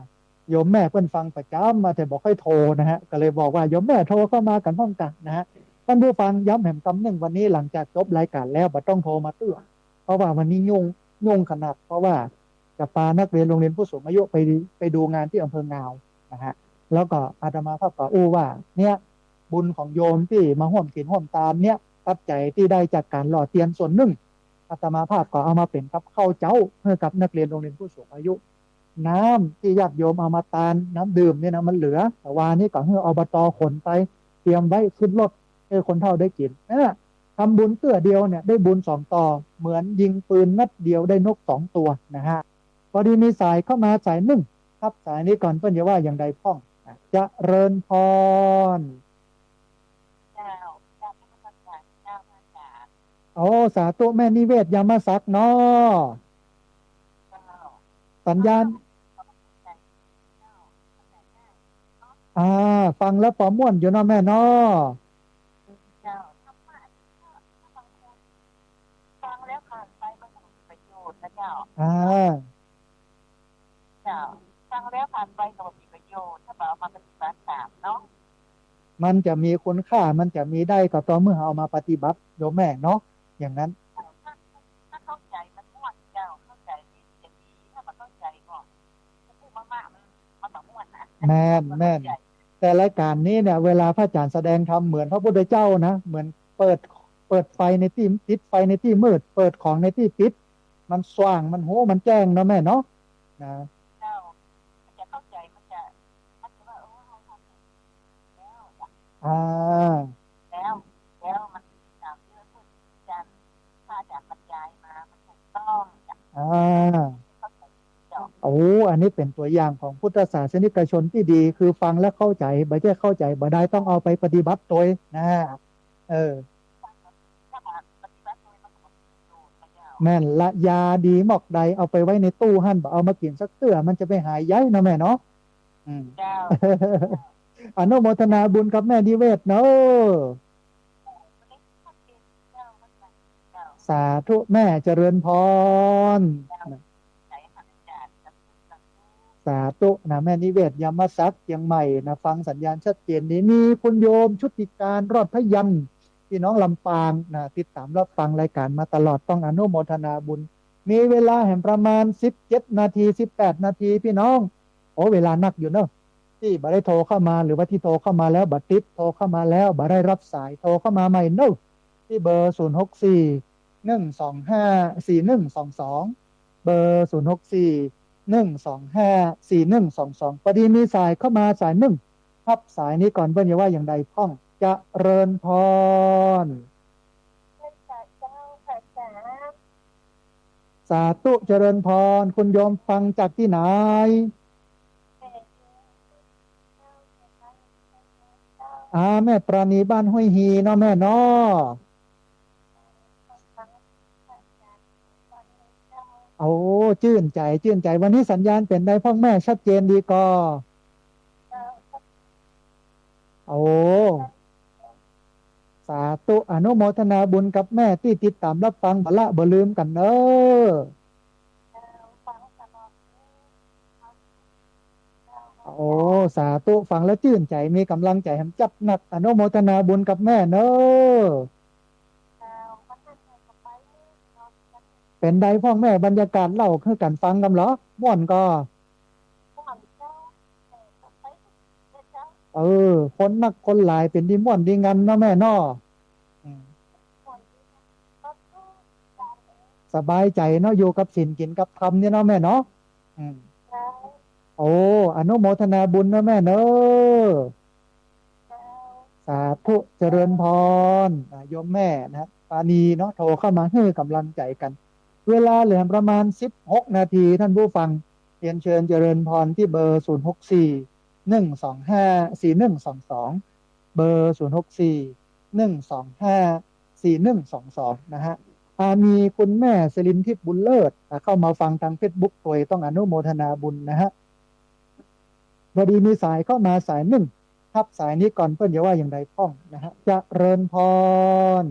โยมแม่เพิ่นฟังประจำมาแต่บอกให้โทรนะฮะก็เลยบอกว่าโยมแม่โทรเข้ามากันพร้อมกันนะฮะท่านผู้ฟังย้ำแห่งคำหนึ่งวันนี้หลังจากจบรายการแล้วบ่ต้องโทรมาเตื้อเพราะว่าวันนี้ยุ่งขนาดเพราะว่าจะพานักเรียนโรงเรียนผู้สูงอายุไปดูงานที่อำเภองาวนะฮะแล้วก็อาตมาภาพก็อู้ว่าเนี่ยบุญของโยมที่มาห่วมกินห่วมตามเนี่ยปัจจัยที่ได้จากการหล่อเตียนส่วนหนึ่ง อาตมาภาพก็เอามาเป็นกับข้าวเจ้าให้กับนักเรียนโรงเรียนผู้สูงอายุน้ำที่ญาติโยมเอามาตานน้ำดื่มเนี่ยนะมันเหลือแต่วานี้ก็ให้อบตขนไปเตรียมไว้ขึ้นรถให้คนเฒ่าได้กินทำบุญเตื้อเดียวเนี่ยได้บุญสองต่อเหมือนยิงปืนนัดเดียวได้นกสองตัวนะฮะพอดีมีสายเข้ามาสายหนึ่งครับสายนี้ก่อนเพื่อนจะว่าอย่างใดพ้องจะเริญพรโอ้สาธุแม่นิเวศยามาศักดิ์เนาะสัญญาณ อ่าฟังแล้วปอม่วนอยู่เนาะแม่เนาะอ่ามันจะมีคุณค่ามันจะมีได้ก็ต่อเมื่อเอามาปฏิบัติโยมแม่เนาะอย่างนั้นแม่นแต่รายการนี้เนี่ยเวลาพระอาจารย์แสดงธรรมเหมือนพระพุทธเจ้านะเหมือนเปิดเปิดไฟในที่ติดไฟในที่มืดเปิดของในที่ปิดมันสว่างมันโหมันแจ้งเนาะแม่เนาะนะอ่าอ่า โอ้อันนี้เป็นตัวอย่างของพุทธศาสนิกชนที่ดีคือฟังแล้วเข้าใจบ่ใช่เข้าใจบ่ได้ต้องเอาไปปฏิบัติตัวนะเออแม่นละยาดีหมอกใดเอาไปไว้ในตู้หั่นบ่เอามากินสักเตื้อมันจะไปหายย้ายเนาะแม่เนาะอืมอนุโมทนาบุญกับแม่นิเวศเนาะสาธุแม่เจริญพร สาธุนะแม่นิเวศยามศักดิ์เชียงใหม่นะฟังสัญญาณชัดเจนนี้มีคุณโยมชุติการรอดพยัญชนะพี่น้องลำปางนะติดตามรับฟังรายการมาตลอดต้องอนุโมทนาบุญมีเวลาแห่งประมาณ17 นาที18 นาทีพี่น้องโอ้เวลานักอยู่เนอะที่บัได้โทรเข้ามาหรือว่าที่โทรเข้ามาแล้วบัดติดโทรเข้ามาแล้วบัได้รับสายโทรเข้ามาใหม่เนอะที่เบอร์064 125 4122เบอร์064 125 4122พอดีมีสายเข้ามาสายหนึ่ง รับสายนี้ก่อนเพื่อนจะว่าอย่างใดพ้องจะเริญพรสาธุเจริญพรคุณโยมฟังจากที่ไหนแม่ปราณีบ้านห้วยฮีเนาะแม่เนาะโอ้ชื่นใจชื่นใจวันนี้สัญญาณเป็นได้พ่อแม่ชัดเจนดีก็โอ้สาธุอนุโมทนาบุญกับแม่ที่ติดตามรับฟังบละบ่ลืมกันเนอโอ้สาธุฟังแล้วชื่นใจมีกำลังใจแหมจับหนักอนุโมทนาบุญกับแม่เนอเป็นใดพ่อแม่บรรยากาศเล่าคือกันฟังกันเหรอม่วนก็เออคนนักคนหลายเป็นดีม่วนดีงันเนาะแม่เนาะอืมสบายใจเนาะอยู่กับศีลกินกับธรรมเนี่ยเนาะแม่เนาะอืมโอ้อนุโมทนาบุญนะแม่เนอะสาธุเจริญพรโยมแม่นะปานีเนาะโทรเข้ามาให้กำลังใจกัน เวลาเหลือประมาณ16 นาทีท่านผู้ฟังเรียนเชิญเจริญพรที่เบอร์0641254122เบอร์0641254122นะฮะมีคุณแม่สลินทิพย์บุญเลิศเข้ามาฟังทางเฟซบุ๊กตัวต้องอนุโมทนาบุญนะฮะพอดีมีสายเข้ามาสายหนึ่งทับสายนี้ก่อนเพื่อนจะว่าอย่างไรพ้องนะฮะจะเริญพร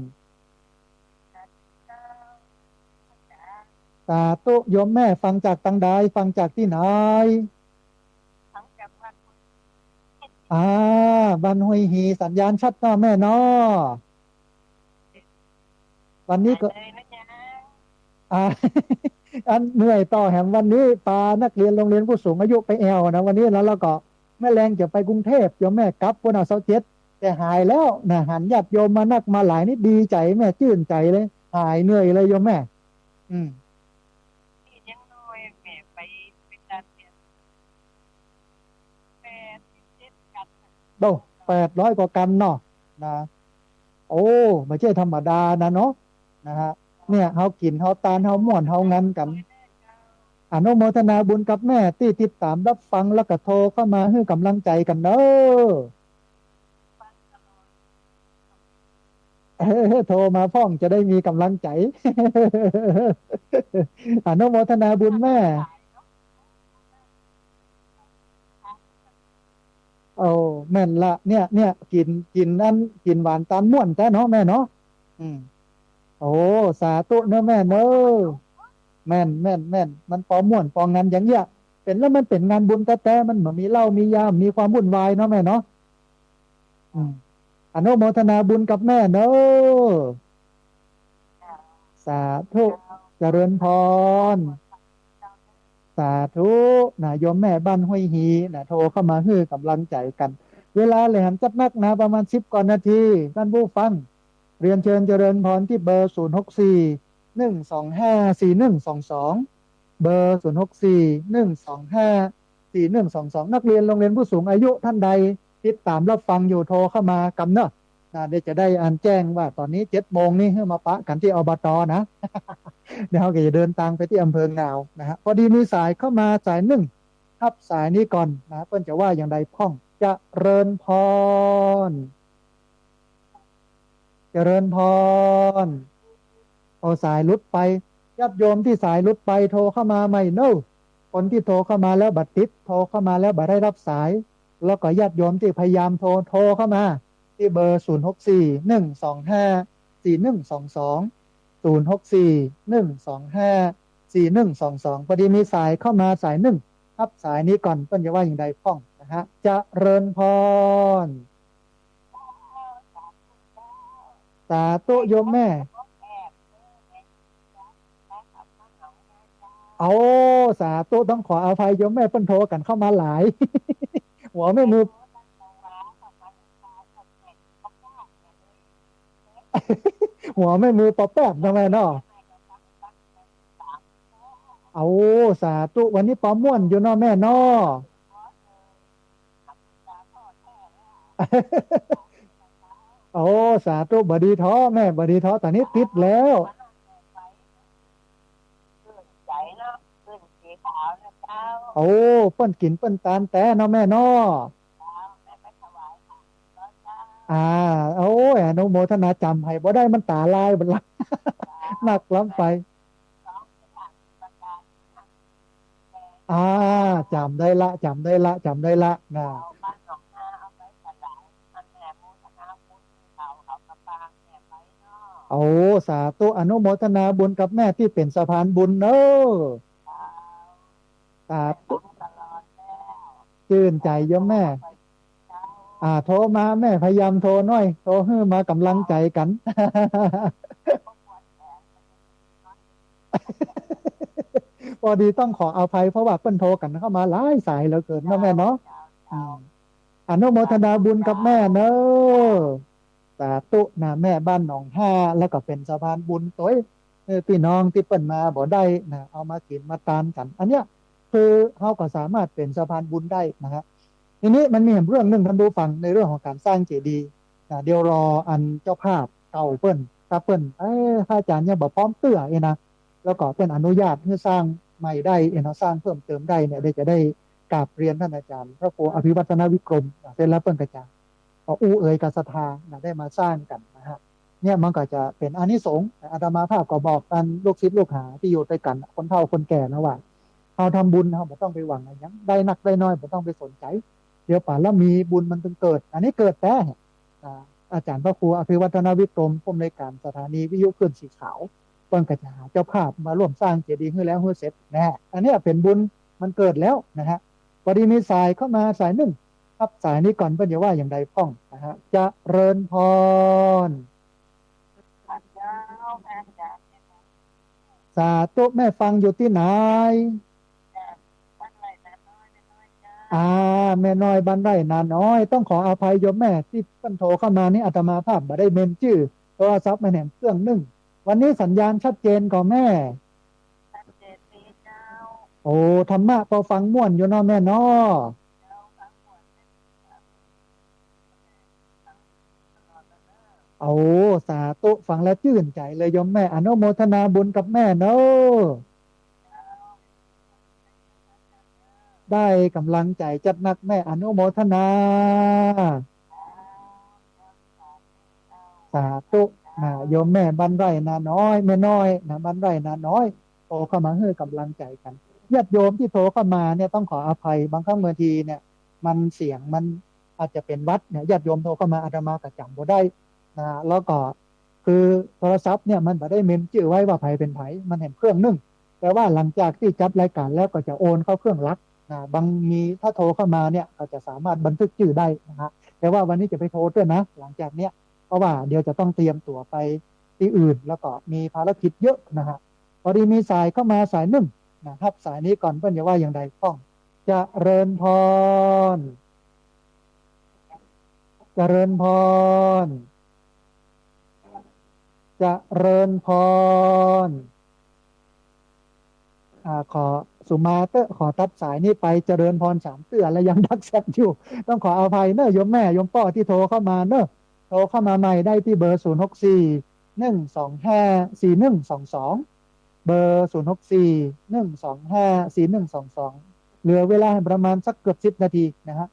สาธุโยมแม่ฟังจากตังใดฟังจากที่ไหน อ่าบ้านห้วยฮีสัญญาณชัดเนาะแม่เนาะวันนี้ก็อ่าอันเหนื่อยต่อแหมวันนี้ปานักเรียนโรงเรียนผู้สูงอายุไปแอวนะวันนี้แล้วเราก็แม่แรงจะไปกรุงเทพโยมแม่กลับวันเอาเสาร์เจ็ดแต่หายแล้วนะหันญาติโยมมานักมาหลายนี่ดีใจแม่ชื่นใจเลยหายเหนื่อยเลยโยมแม่อืมโต800 กว่ากันเนาะนะโอ้ไม่ใช่ธรรมดานะเนาะนะฮะเนี่ยเฮากินเฮาตานเฮาม่วนเฮางันกัน อนุโมทนาบุญกับแม่ที่ติดตามรับฟังแล้วก็โทรเข้ามาให้กำลังใจกันเนอะโทรมาพ่องจะได้มีกำลังใจอนุโมทนาบุญแม่โอ้แม่นละเนี่ยกินนั่นกินหวานตามม่วนแต่เนาะแม่เนาะอืมโอ้สาธุเนอะแม่เนอะแม่นมันปอม่วนปองงานอย่างเงี้ยเป็นแล้วมันเป็นงานบุญแต่มันเหมือนมีเหล้ามียามีความวุ่นวายเนาะแม่เนาะอืมอนุโมทนาบุญกับแม่เนอะสาธุเจริญพรสาธุนะโยมแม่บ้านห้วยฮีนะโทรเข้ามาให้กำลังใจกัน เวลาแหลมจัดนักนะประมาณ10 กว่านาทีท่านผู้ฟังเรียนเชิญเจริญพรที่เบอร์0641254122เบอร์0641254122นักเรียนโรงเรียนผู้สูงอายุท่านใดติดตามรับฟังอยู่โทรเข้ามากำเนอะเดี๋ยวจะได้อ่านแจ้งว่าตอนนี้7 โมงนี่ให้มาปะกันที่อบตนะเดี๋ยวเราก็จะเดินทางไปที่อำเภองาวนะฮะพอดีมีสายเข้ามาสายหนึ่งทับสายนี้ก่อนนะเพื่อนจะว่าอย่างไรพ้องเจริญพรเจริญพรเอาสายหลุดไปญาติโยมที่สายหลุดไปโทรเข้ามาไม่เนอะคนที่โทรเข้ามาแล้วบัดติดโทรเข้ามาแล้วบัดได้รับสายแล้วก็ญาติโยมที่พยายามโทรเข้ามาที่เบอร์06412541220641254122พอดีมีสายเข้ามาสายหนึ่งรับสายนี้ก่อนเพื่อนจะว่าอย่างไรพ้องนะฮะเจริญพร สาธุโยมแม่เอาสาธุต้องขออภัยโยมแม่เพิ่นโทรกันเข้ามาหลายหัวแม่มือหัวแม่มือปอแป๊บนะแม่เนาะเอาสาธุวันนี้ปอม่วนอยู่เนาะแม่เนาะ โอ้สาธุบดีท้อแม่บดีท้อตอนนี้ติดแล้วใจเนาะขึ้นสีขาวนะเจ้าโอ้เปิ้นกินเปิ้นตานแต่เนาะแม่เนาะเจ้าแม่ไปถวายค่ะแล้วเจ้าอ่าโอ้ยอนุโมทนาจำให้บ่ได้มันตาลายบัดละ เจ้า หนักล้ำไปแม่ร้องที่ทางประการแม่อ่าจำได้ละจำได้ละนะ เอาบ้านหนองนาเอาไปถวายมันแม่โมทนาบุญเอากระปางแม่ไปเนาะโอ้สาธุอนุโมทนาบุญกับแม่ที่เป็นสะพานบุญเนอะเจ้าสาแม่ธุฟังตลอดแล้วชื่นใจขอโทโยมแม่ษไปเจ้าโทรมาแม่พยายามโทรหน่อยโทรให้มากำลังเจ้าใจกัน ก็ปวดแขนน้อย พอดีต้องขออภัยเพราะว่าเปิ้นโทรกันเข้ามาหลายสายเหลือเกินนะเจ้าแม่เนาะเจ้าอืเจ้ามอนุโมสาธุทนาบุญกับเจ้าแม่เนอะเจ้าสาธุนะแม่บ้านหนองห้าแล้วก็เป็นสะพานบุญตัวพี่น้องที่เปิ้นมาบ่ได้นะเอามากินมาทานกันอันเนี้ยคือเขาก็สามารถเป็นสะพานบุญได้นะฮะทีนี้มันมีเรื่องหนึ่งท่านดูฟังในเรื่องของการสร้างเจดีย์เดี๋ยวรออันเจ้าภาพเก่าเปิ้นถ้าเปิ้นถ้าอาจารย์ยังบ่พร้อมเตื้อนะแล้วก็เปิ้นอนุญาตให้สร้างใหม่ได้นะสร้างเพิ่มเติมได้เนี่ยได้จะได้กราบเรียนท่านอาจารย์พระครูอภิวัฒนวิกรมเสร็จแล้วเปิ้นก็จะ อู้เอ๋ยกับศรัทธาได้มาสร้างกันนะฮะเนี่ยมันก็จะเป็นอานิสงส์อาตมาภาพก็บอกกันลูกศิษย์ลูกหาที่อยู่ด้วยกันคนเฒ่าคนแก่นะว่าเราทำบุญเราไม่ต้องไปหวังอะไรยังได้นักได้น้อยไม่ต้องไปสนใจเดี๋ยวป่าแล้วมีบุญมันจึงเกิดอันนี้เกิดแต่อาจารย์พระครูอภิวัฒนวิกรมผู้อำนวยการสถานีวิทยุคลื่นสีขาวเพิ่นก็จะหาเจ้าภาพมาร่วมสร้างเจดีย์ให้แล้วให้เสร็จนะอันนี้เป็นบุญมันเกิดแล้วนะฮะพอดีมีสายเข้ามาสายหนึ่ง ครับสายนี้ก่อนเพื่อนจะว่าอย่างใดพ้องนะฮะจะเริญพรเจ้าแม่จ๋าสาธุแม่ฟังอยู่ที่ไหนจ้าบ้านไรนะน้อยน้อยจ้าอ่าแม่น้อยบ้านไร่นาน้อยต้องขออภัยโยมแม่ที่เพิ่นโทรเข้ามานี่อาตมาภาพบ่ได้เมมชื่อโทรศัพท์มาแหนมเครื่องนึ่งวันนี้สัญญาณชัดเจนก่อนแม่ชัดเจนดีเจ้าโอ้ธรรมะพอฟังม่วนอยู่เนาะแม่เนาะเจ้าทั้งหมดเป็นทั้งตลอดแล้วเนอะโอ้สาธุฟังแล้วชื่นใจเลยโยมแม่อนุโมทนาบุญกับแม่เนาะ ได้กำลังใจจัดหนักแม่อนุโมทนาสาธุนะโยมแม่บ้านไร่นาน้อยแม่น้อยนะบ้านไร่นาน้อยโทรเข้ามาให้กำลังใจกันญาติโยมที่โทรเข้ามาเนี่ยต้องขออภัยบางครั้งบางทีเนี่ยมันเสียงมันอาจจะเป็นวัดเนี่ยญาติโยมโทรเข้ามาอาตมาก็จำบ่ได้นะแล้วก็คือโทรศัพท์เนี่ยมันบ่ได้เมมชื่อไว้ว่าไผเป็นไผมันเห็นเครื่องนึ่งแต่ว่าหลังจากที่จัดรายการแล้วก็จะโอนเข้าเครื่องลัก บางมีถ้าโทรเข้ามาเนี่ยเราจะสามารถบันทึกชื่อได้นะฮะแต่ว่าวันนี้จะไปโทรด้วยนะหลังจากเนี้ยเพราะว่าเดี๋ยวจะต้องเตรียมตั๋วไปที่อื่นแล้วก็มีภารกิจเยอะนะฮะพอดีมีสายเข้ามาสายหนึ่งนะครับสายนี้ก่อนเพื่อนจะว่าอย่างไรต้องจะเริญพรจะเริญพรจะเริญพร ขอสุมาเตอร์ขอตัดสายนี้ไปเจริญพรสามเตือและยังดักแซกอยู่ต้องขออภัยเนอะโยมแม่โยมป้อที่โทรเข้ามาเนอะโทรเข้ามาใหม่ได้ที่เบอร์064 125 4122เบอร์064 125 4122เหลือเวลาประมาณสักเกือบ10 นาทีนะฮะ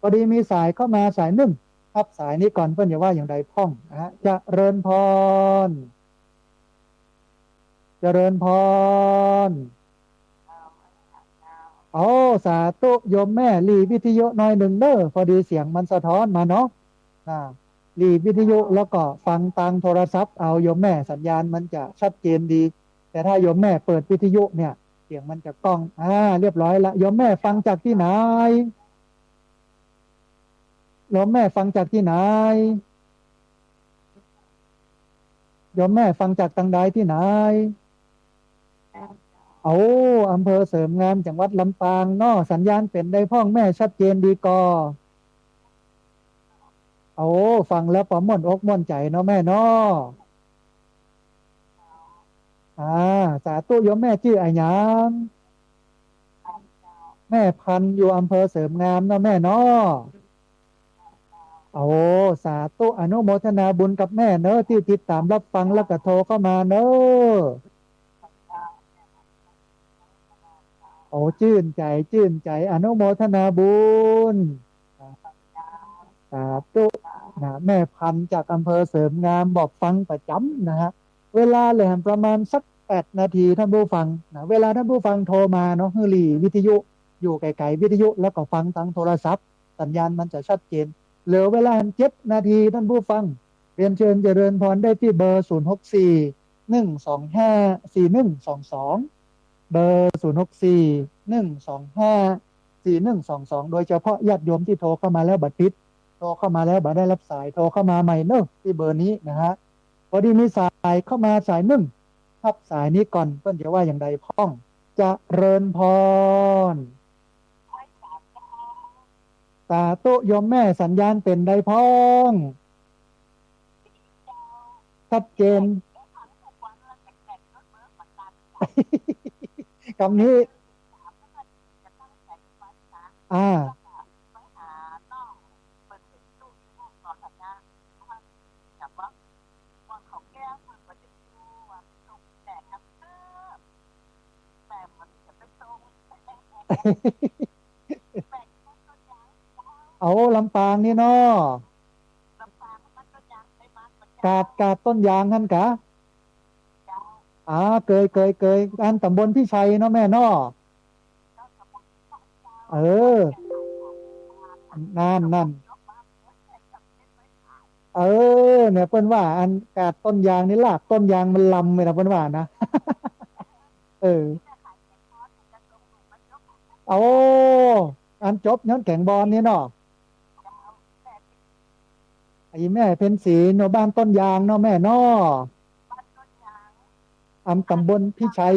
พอดีมีสายเข้ามาสายหนึ่งครับสายนี้ก่อนเพื่อนอย่าว่าอย่างใดพ้องนะฮะจะเริญพรจะเริญพร โอ้สาธุโยมแม่รีวิทยุหน่อยหนึ่งเด้อพอดีเสียงมันสะท้อนมาเนาะอ่ารีวิทยุแล้วก็ฟังทางโทรศัพท์เอาโยมแม่สัญญาณมันจะชัดเจนดีแต่ถ้าโยมแม่เปิดวิทยุเนี่ยเสียงมันจะก้องเรียบร้อยละโยมแม่ฟังจากที่ไหนโยมแม่ฟังจากที่ไหนโยมแม่ฟังจากทางใดที่ไหนเอาอำเภอเสริมงามจังหวัดลำปางเนาะสัญญาณเป็นได้พ่องแม่ชัดเจนดีกอ โอ้ฟังแล้วประม่วนอกม่วนใจเนาะแม่เนาะอ่าสาธุโยมแม่ชื่ออะไรหยังแม่พันธุ์อยู่อำเภอเสริมงามเนาะแม่เนาะ โอ้สาธุอนุโมทนาบุญกับแม่เนอะที่ติดตามรับฟังแล้วก็โทรเข้ามาเนอะโอ้ชื่นใจชื่นใจอนุโมทนาบุญสาธุนะแม่พันธุ์จากอำเภอเสริมงามบอกฟังประจำนะฮะเวลาเลยประมาณสัก8 นาทีท่านผู้ฟังนะเวลาท่านผู้ฟังโทรมาเนาะฮือหลีวิทยุอยู่ไกลๆวิทยุแล้วก็ฟังทางโทรศัพท์สัญญาณมันจะชัดเจนเหลือเวลา7 นาทีท่านผู้ฟัง เรียนเชิญเจริญพรได้ที่เบอร์0641254122เบอร์0641254122โดยเฉพาะญาติโยมที่โทรเข้ามาแล้วบัดติดโทรเข้ามาแล้วบัดได้รับสายโทรเข้ามาใหม่เนอะที่เบอร์นี้นะฮะพอดีมีสายเข้ามาสายหนึ่งรับสายนี้ก่อนเพื่อนจะว่าอย่างใดพ้องจะเริญพรสาธุโยมแม่สัญญาณเป็นใดพ้องชัดเจนคำนี้อ่า เอาลำปางนี่เนาะกาดต้นยางนั่นกะอ่าเคยอันตำบลพิชัยเนาะแม่เนาะเออนั่นเออเนี่ยเปิ้นว่าอันกาดต้นยางนี่ลากต้นยางมันลำเลยนะเปิ้นว่านะเออโอ้อันจบย้อนแก่งบอลนี่เนาะไอ้แม่เพ็ญศรีเนาะบ้านต้นยางเนาะแม่เนาะอำตำบลพิชัย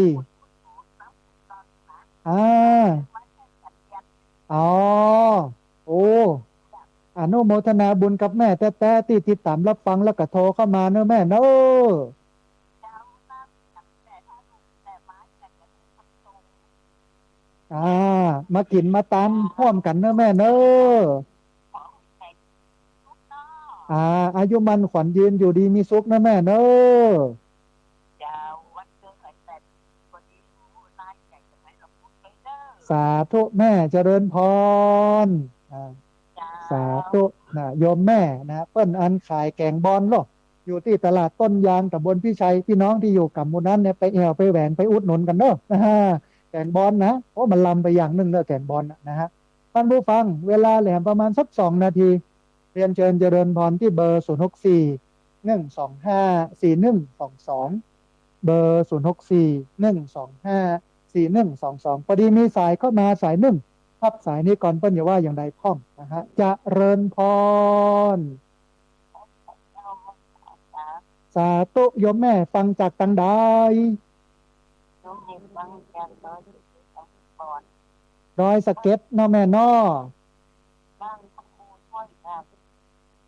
อ่าอ๋อโอ้อนุโมทนาบุญกับแม่แต่ที่ติดตามรับฟังแล้วก็โทรเข้ามาเนอะแม่เนอะอ่ามากินมาตามพ่วมกันเนอะแม่เนอะอ่าอายุมันขวัญยืนอยู่ดีมีสุขนะแม่เนอะสาธุแม่เจริญพรอ่า สาธุนะโยมแม่นะเปิ้นอันขายแกงบอลหรอกอยู่ที่ตลาดต้นยางตำบลพิชัยพี่น้องที่อยู่กับหมู่นั้นเนี่ยไปแอวไปแหวนไปอุดหนุนกันเนอะนะฮะแกงบอลนะเพราะมันลำไปอย่างหนึ่งเนอะแกงบอลนะฮะท่านผู้ฟังเวลาแหลมประมาณสัก2 นาทีเรียนเชิญเจริญพรที่เบอร์0641254122เบอร์0641254122พอดีมีสายเข้ามาสายหนึ่ง รับสายนี้ก่อนเปิ้ลอย่าว่าอย่างใดพ้องนะฮะจะเริญพรสาธุโยมแม่ฟังจากตังใดดอยสะเก็ดเนาะแม่เนาะ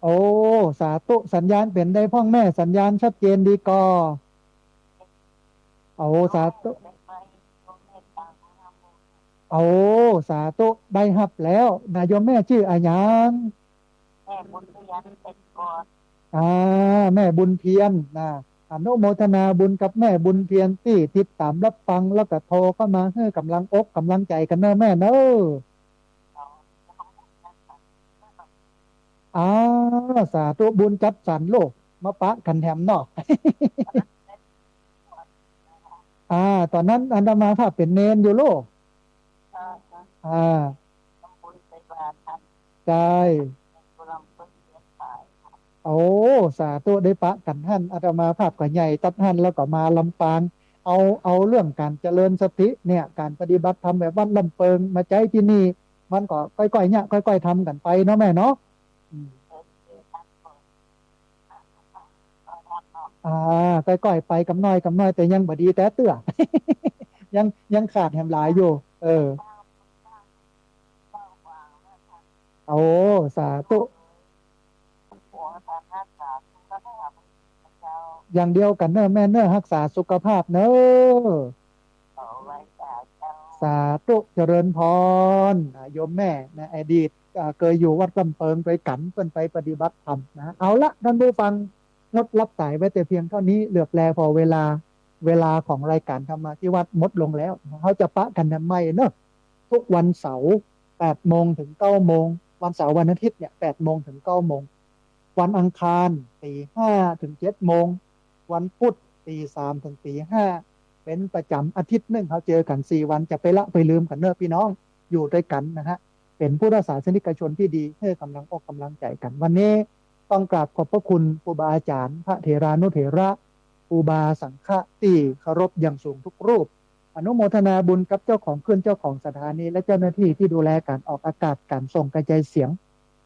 โอ้สาธุสัญญาณเป็นได้พ้องแม่สัญญาณชัดเจนดีกอโอ้สาธุโอ้สาธุได้หับแล้วนายโยมแม่ชื่ออายังอ่าแม่บุญเพียรนะอนุโมทนาบุญกับแม่บุญเพียรที่ติดตามรับฟังแล้วก็โทรเข้ามาให้กำลังอกกำลังใจกันเนอะแม่เนอะอ่าสาธุบุญจัดสรรโลกมาปะกันแถมเนาะอ่าตอนนั้นอันดามาภาพเป็นเนนอยู่โลกอ่าใช่โอ้สาธุได้ปะกันท่านอาตมาภาพก็ใหญ่ตัดท่านแล้วก็มาลำปางเอาเรื่องการเจริญสติเนี่ยการปฏิบัติธรรมแบบวัดลำเปิงมาใจที่นี่มันก็ค่อยๆเนี่ยค่อยๆทำกันไปเนาะแม่เนาะอืมอ่าค่อยๆไปกับน้อยแต่ยังบ่ดีแต่เตื้อยังขาดแหมหลายอยู่เออโอ้สาธุอย่างเดียวกันเนอะแม่เนอะรักษาสุขภาพเนอะสาธุเจริญพรโยมแม่ในอดีต เคยอยู่วัดลำเปิงไปกันเพื่อนไปปฏิบัติธรรมนะเอาละท่านผู้ฟังงดรับสายไว้แต่เพียงเท่านี้เหลือบแลพอเวลาของรายการธรรมาที่วัดหมดลงแล้วเขาจะปะกันทำไมเนอะทุกวันเสาร์8 โมงถึง9 โมงวันเสาร์วันอาทิตย์เนี่ย8 โมงถึง9 โมงวันอังคารตี 5 ถึง 7 โมงวันพุธตี 3ถึงตี 5เป็นประจำอาทิตย์หนึ่งเขาเจอกัน4 วันจะไปละไปลืมกันเนอะพี่น้องอยู่ด้วยกันนะฮะ เป็นผู้รักษาสนิกชนที่ดีให้กำลังอกกำลังใจกันวันนี้ต้องกราบขอบพระคุณครูบาอาจารย์พระเถรานุเถระครูบาสังฆะที่เคารพอย่างสูงทุกรูปอนุโมทนาบุญกับเจ้าของเครื่องเจ้าของสถานีและเจ้าหน้าที่ที่ดูแลการออกอากาศการส่งกระจายเสียง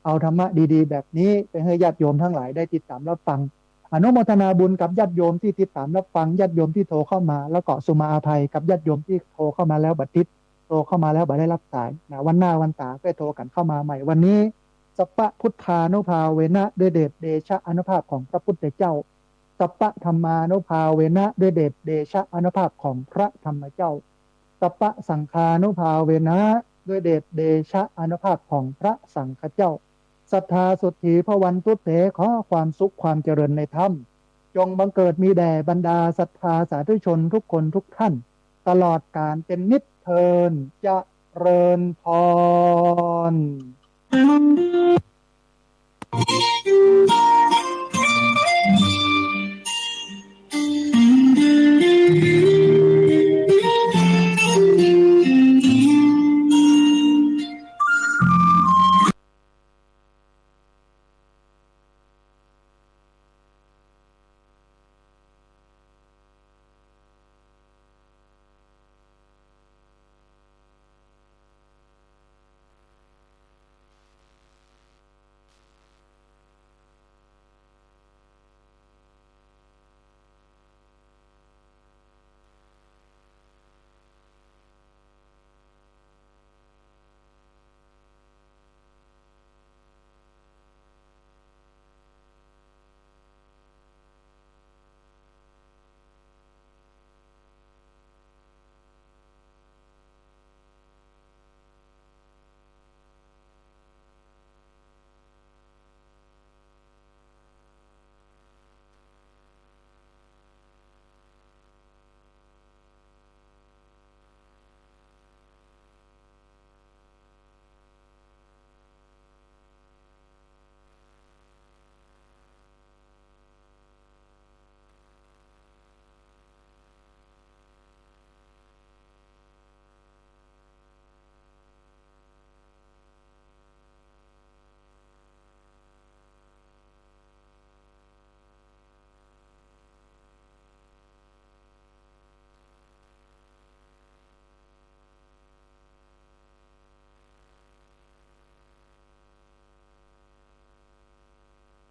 เอาธรรมะดีๆแบบนี้ไปให้ญาติโยมทั้งหลายได้ติดตามรับฟังอนุโมทนาบุญกับญาติโยมที่ติดตามรับฟังญาติโยมที่โทรเข้ามาแล้วก็สุมาอาภัยกับญาติโยมที่โทรเข้ามาแล้วบัดทิศ โทรเข้ามาแล้วบ่ได้รับสายนะวันหน้าวันตาก็โทรกันเข้ามาใหม่วันนี้สัพพะพุทธานุภาเวนะด้วยเดชเดชะอนุภาพของพระพุทธเจ้าสัพพะธรรมานุภาเวนะด้วยเดชเดชะอนุภาพของพระธรรมเจ้าสัพพะสังฆานุภาเวนะด้วยเดชเดชะอนุภาพของพระสังฆเจ้าศรัทธาสุทธีพระวันตุเตขอความสุขความเจริญในธรรมจงบังเกิดมีแด่บรรดาศรัทธาสาธุชนทุกคนทุกท่าน ตลอดการเป็นนิจเทินจะเริญพร